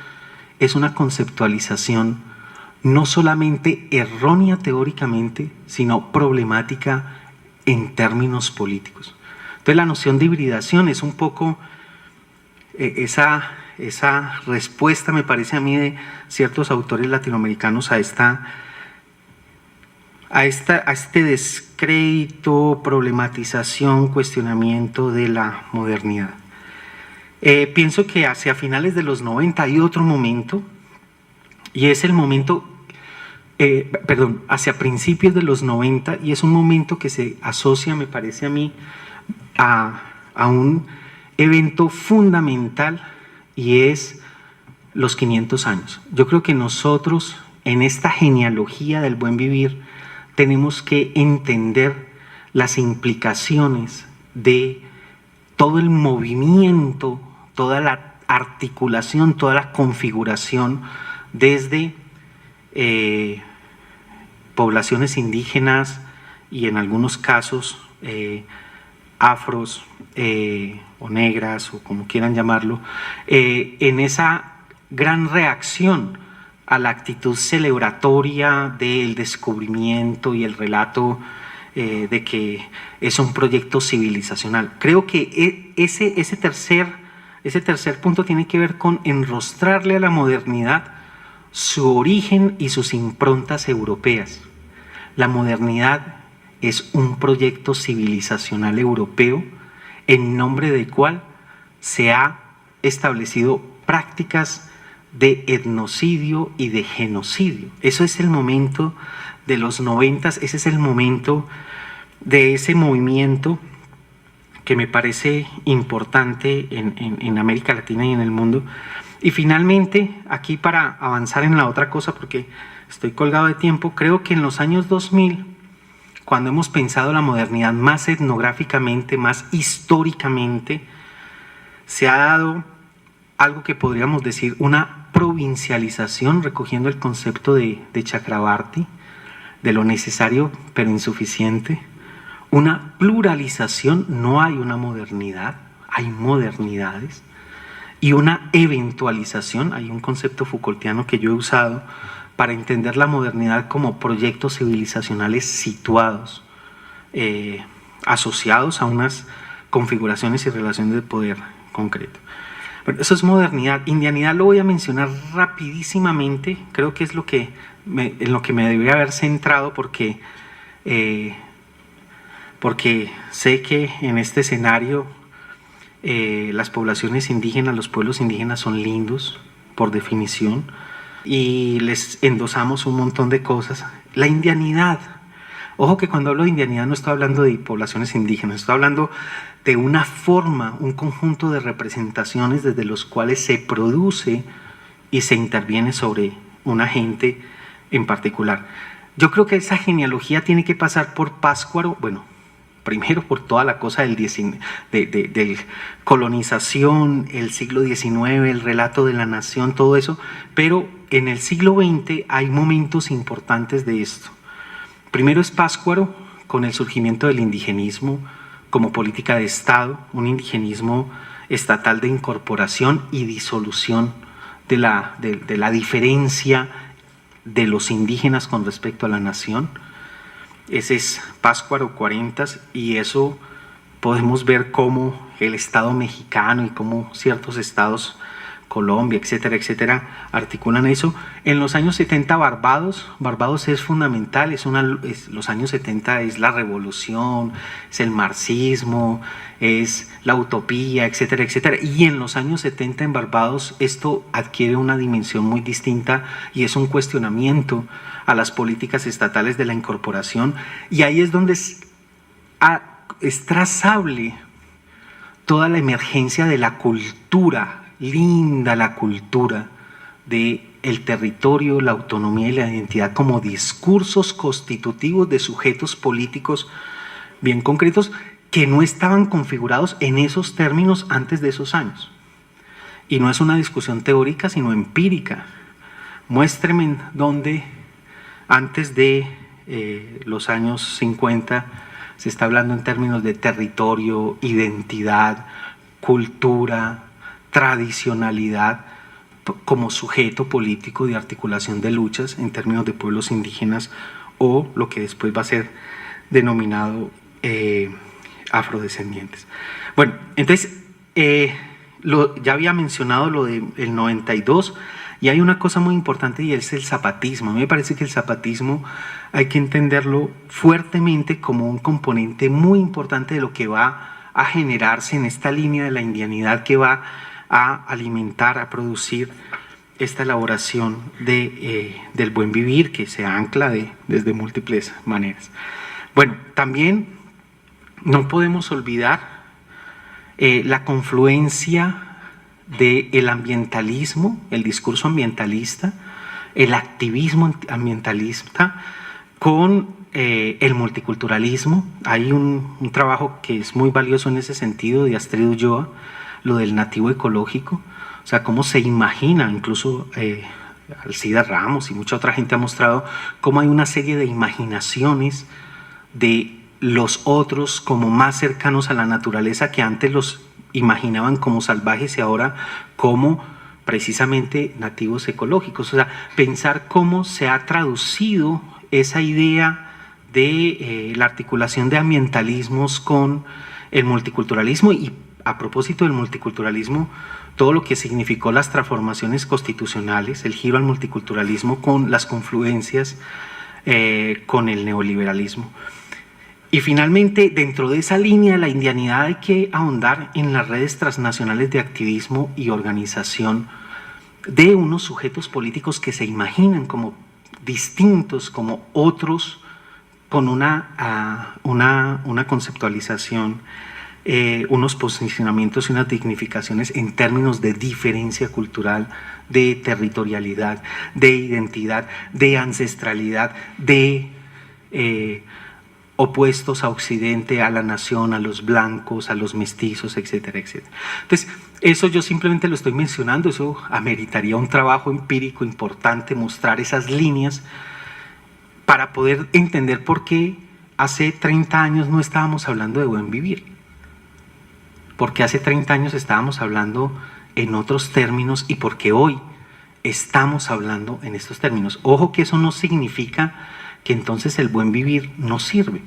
Speaker 3: es una conceptualización no solamente errónea teóricamente, sino problemática en términos políticos. Entonces la noción de hibridación es un poco esa respuesta, me parece a mí, de ciertos autores latinoamericanos a este descrédito, problematización, cuestionamiento de la modernidad. Pienso que hacia finales de los 90 hay otro momento, y es el momento, hacia principios de los 90, y es un momento que se asocia, me parece a mí, a un evento fundamental, y es los 500 años. Yo creo que nosotros, en esta genealogía del buen vivir, tenemos que entender las implicaciones de todo el movimiento, toda la articulación, toda la configuración desde poblaciones indígenas y en algunos casos afros o negras o como quieran llamarlo, en esa gran reacción a la actitud celebratoria del descubrimiento y el relato de que es un proyecto civilizacional. Creo que ese tercer punto tiene que ver con enrostrarle a la modernidad su origen y sus improntas europeas. La modernidad es un proyecto civilizacional europeo en nombre del cual se ha establecido prácticas de etnocidio y de genocidio. Eso es el momento de los 90, ese es el momento de ese movimiento que me parece importante en América Latina y en el mundo. Y finalmente, aquí para avanzar en la otra cosa, porque estoy colgado de tiempo, creo que en los años 2000, cuando hemos pensado la modernidad más etnográficamente, más históricamente, se ha dado algo que podríamos decir una provincialización, recogiendo el concepto de Chakrabarty, de lo necesario pero insuficiente, una pluralización, no hay una modernidad, hay modernidades, y una eventualización, hay un concepto Foucaultiano que yo he usado para entender la modernidad como proyectos civilizacionales situados, asociados a unas configuraciones y relaciones de poder concreto. Bueno, eso es modernidad. Indianidad lo voy a mencionar rapidísimamente, creo que es en lo que me debería haber centrado, porque sé que en este escenario las poblaciones indígenas, los pueblos indígenas son lindos por definición, y les endosamos un montón de cosas. La indianidad, ojo que cuando hablo de indianidad no estoy hablando de poblaciones indígenas, estoy hablando de una forma, un conjunto de representaciones desde los cuales se produce y se interviene sobre una gente en particular. Yo creo que esa genealogía tiene que pasar por Pátzcuaro, bueno, primero por toda la cosa del colonización, el siglo XIX, el relato de la nación, todo eso, pero en el siglo XX hay momentos importantes de esto. Primero es Pátzcuaro, con el surgimiento del indigenismo como política de Estado, un indigenismo estatal de incorporación y disolución de la diferencia de los indígenas con respecto a la nación. Ese es Pátzcuaro 40, y eso podemos ver cómo el Estado mexicano y cómo ciertos estados Colombia, etcétera, etcétera, articulan eso. En los años 70 Barbados es fundamental, los años 70 es la revolución, es el marxismo, es la utopía, etcétera, etcétera. Y en los años 70 en Barbados esto adquiere una dimensión muy distinta y es un cuestionamiento a las políticas estatales de la incorporación, y ahí es donde es trazable toda la emergencia de la cultura, linda la cultura de el territorio, la autonomía y la identidad como discursos constitutivos de sujetos políticos bien concretos que no estaban configurados en esos términos antes de esos años. Y no es una discusión teórica, sino empírica. Muéstreme dónde antes de los años 50 se está hablando en términos de territorio, identidad, cultura, tradicionalidad como sujeto político de articulación de luchas en términos de pueblos indígenas o lo que después va a ser denominado afrodescendientes. Bueno, entonces ya había mencionado lo del 92 y hay una cosa muy importante y es el zapatismo. A mí me parece que el zapatismo hay que entenderlo fuertemente como un componente muy importante de lo que va a generarse en esta línea de la indianidad que va a alimentar, a producir esta elaboración del buen vivir que se ancla desde múltiples maneras. Bueno, también no podemos olvidar la confluencia del ambientalismo, el discurso ambientalista, el activismo ambientalista con el multiculturalismo. Hay un trabajo que es muy valioso en ese sentido de Astrid Ulloa, lo del nativo ecológico, o sea, cómo se imagina, incluso Alcida Ramos y mucha otra gente ha mostrado cómo hay una serie de imaginaciones de los otros como más cercanos a la naturaleza que antes los imaginaban como salvajes y ahora como precisamente nativos ecológicos. O sea, pensar cómo se ha traducido esa idea de la articulación de ambientalismos con el multiculturalismo y a propósito del multiculturalismo, todo lo que significó las transformaciones constitucionales, el giro al multiculturalismo con las confluencias con el neoliberalismo. Y finalmente, dentro de esa línea de la indianidad hay que ahondar en las redes transnacionales de activismo y organización de unos sujetos políticos que se imaginan como distintos, como otros, con una conceptualización, unos posicionamientos y unas dignificaciones en términos de diferencia cultural, de territorialidad, de identidad, de ancestralidad, de opuestos a Occidente, a la nación, a los blancos, a los mestizos, etcétera, etcétera. Entonces, eso yo simplemente lo estoy mencionando, eso ameritaría un trabajo empírico importante, mostrar esas líneas para poder entender por qué hace 30 años no estábamos hablando de buen vivir, porque hace 30 años estábamos hablando en otros términos y porque hoy estamos hablando en estos términos. Ojo que eso no significa que entonces el buen vivir no sirve.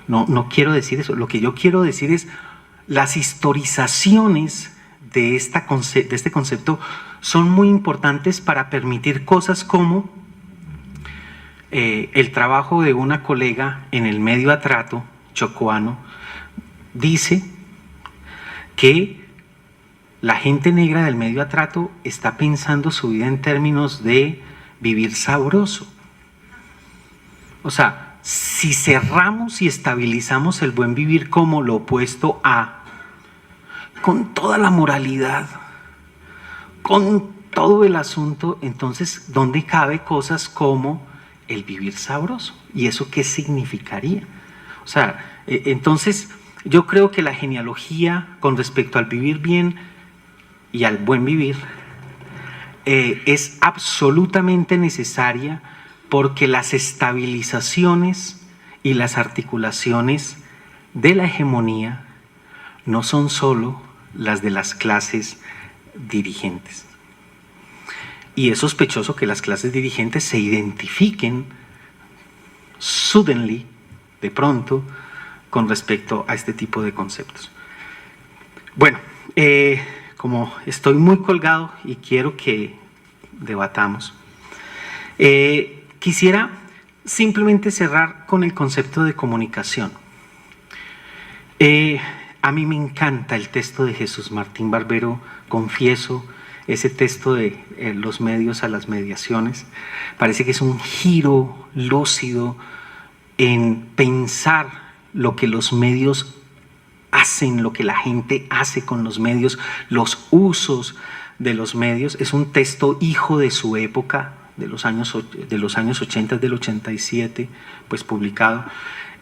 Speaker 3: No quiero decir eso. Lo que yo quiero decir es las historizaciones de este concepto son muy importantes para permitir cosas como el trabajo de una colega en el medio atrato chocoano dice que la gente negra del medio atrato está pensando su vida en términos de vivir sabroso. O sea, si cerramos y estabilizamos el buen vivir como lo opuesto a, con toda la moralidad, con todo el asunto, entonces, ¿dónde cabe cosas como el vivir sabroso? ¿Y eso qué significaría? O sea, entonces, yo creo que la genealogía con respecto al vivir bien y al buen vivir es absolutamente necesaria, porque las estabilizaciones y las articulaciones de la hegemonía no son solo las de las clases dirigentes. Y es sospechoso que las clases dirigentes se identifiquen suddenly, de pronto, con respecto a este tipo de conceptos. Bueno, como estoy muy colgado y quiero que debatamos, quisiera simplemente cerrar con el concepto de comunicación. A mí me encanta el texto de Jesús Martín Barbero, confieso, ese texto de los medios a las mediaciones. Parece que es un giro lúcido en pensar lo que los medios hacen, lo que la gente hace con los medios, los usos de los medios. Es un texto hijo de su época, de los años 80, del 87, pues publicado.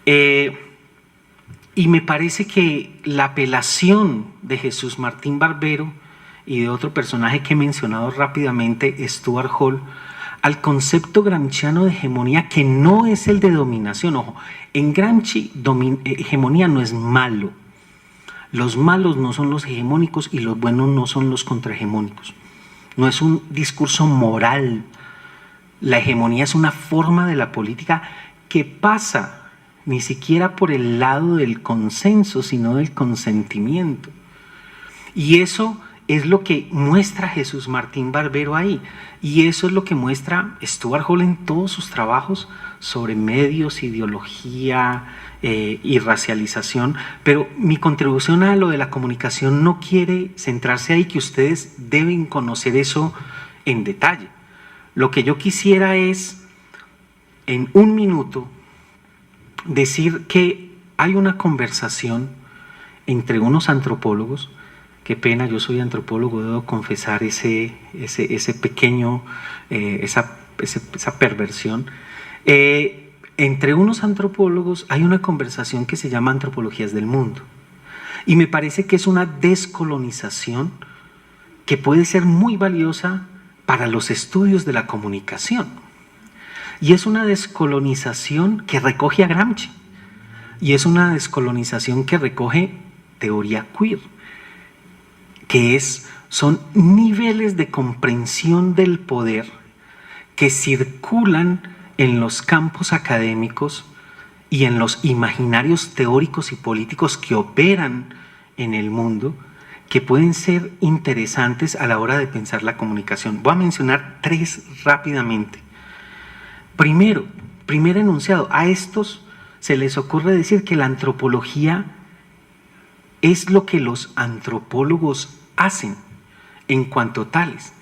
Speaker 3: Y me parece que la apelación de Jesús Martín Barbero y de otro personaje que he mencionado rápidamente, Stuart Hall, al concepto gramsciano de hegemonía, que no es el de dominación. Ojo, en Gramsci hegemonía no es malo. Los malos no son los hegemónicos y los buenos no son los contrahegemónicos. No es un discurso moral. La hegemonía es una forma de la política que pasa ni siquiera por el lado del consenso, sino del consentimiento. Y eso es lo que muestra Jesús Martín Barbero ahí. Y eso es lo que muestra Stuart Hall en todos sus trabajos sobre medios, ideología y racialización. Pero mi contribución a lo de la comunicación no quiere centrarse ahí, que ustedes deben conocer eso en detalle. Lo que yo quisiera es, en un minuto, decir que hay una conversación entre unos antropólogos. Qué pena, yo soy antropólogo, debo confesar esa perversión. Entre unos antropólogos hay una conversación que se llama Antropologías del Mundo. Y me parece que es una descolonización que puede ser muy valiosa para los estudios de la comunicación. Y es una descolonización que recoge a Gramsci. Y es una descolonización que recoge teoría queer, que son niveles de comprensión del poder que circulan en los campos académicos y en los imaginarios teóricos y políticos que operan en el mundo, que pueden ser interesantes a la hora de pensar la comunicación. Voy a mencionar 3 rápidamente. Primer enunciado, a estos se les ocurre decir que la antropología es lo que los antropólogos hacen en cuanto tales.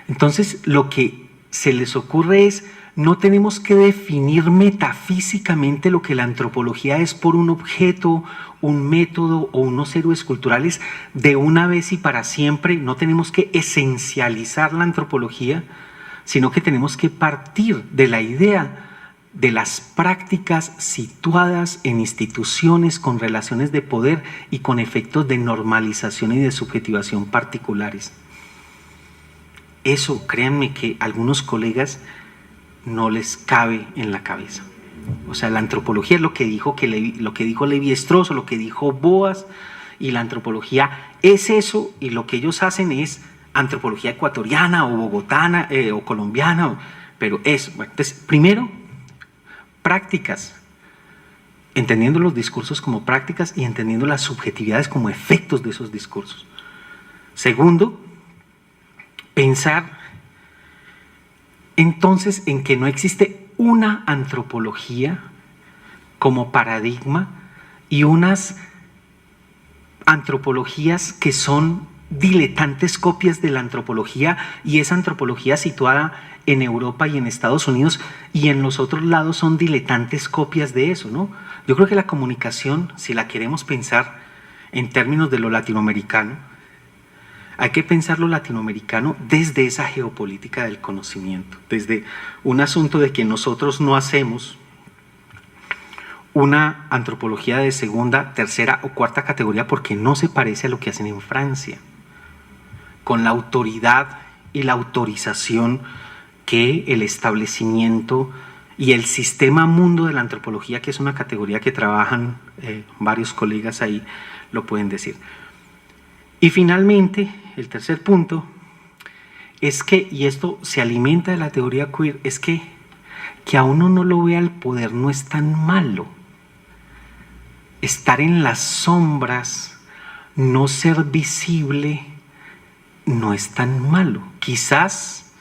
Speaker 3: Entonces, lo que se les ocurre es: no tenemos que definir metafísicamente lo que la antropología es por un objeto, un método o unos héroes culturales de una vez y para siempre. No tenemos que esencializar la antropología, sino que tenemos que partir de la idea de las prácticas situadas en instituciones con relaciones de poder y con efectos de normalización y de subjetivación particulares. Eso, créanme que a algunos colegas no les cabe en la cabeza. O sea, la antropología es lo que dijo Levi-Strauss, o lo que dijo Boas, y la antropología es eso, y lo que ellos hacen es antropología ecuatoriana o bogotana o colombiana, pero eso. Entonces, primero, prácticas, entendiendo los discursos como prácticas y entendiendo las subjetividades como efectos de esos discursos. Segundo, pensar entonces en que no existe una antropología como paradigma y unas antropologías que son diletantes copias de la antropología, y esa antropología situada en Europa y en Estados Unidos y en los otros lados son diletantes copias de eso, ¿no? Yo creo que la comunicación, si la queremos pensar en términos de lo latinoamericano, hay que pensar lo latinoamericano desde esa geopolítica del conocimiento, desde un asunto de que nosotros no hacemos una antropología de segunda, tercera o cuarta categoría porque no se parece a lo que hacen en Francia, con la autoridad y la autorización que el establecimiento y el sistema mundo de la antropología, que es una categoría que trabajan varios colegas ahí, lo pueden decir. Y finalmente, el tercer punto es que, y esto se alimenta de la teoría queer, es que a uno no lo vea el poder no es tan malo. Estar en las sombras, no ser visible, no es tan malo. Quizás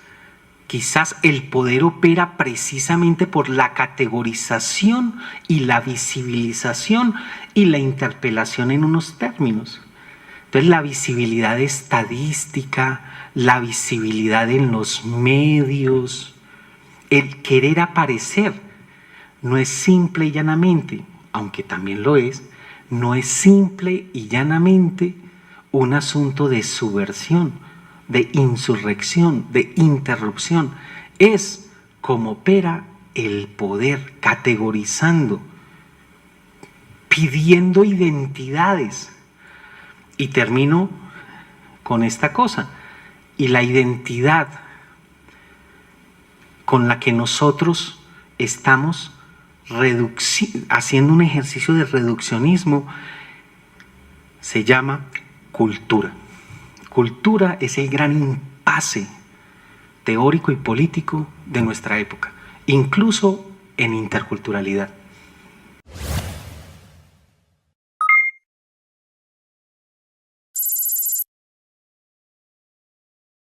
Speaker 3: el poder opera precisamente por la categorización y la visibilización y la interpelación en unos términos. Entonces, la visibilidad estadística, la visibilidad en los medios, el querer aparecer, no es simple y llanamente, aunque también lo es, no es simple y llanamente un asunto de subversión, de insurrección, de interrupción. Es como opera el poder, categorizando, pidiendo identidades. Y termino con esta cosa. Y la identidad con la que nosotros estamos haciendo un ejercicio de reduccionismo se llama cultura. Cultura es el gran impasse teórico y político de nuestra época, incluso en interculturalidad.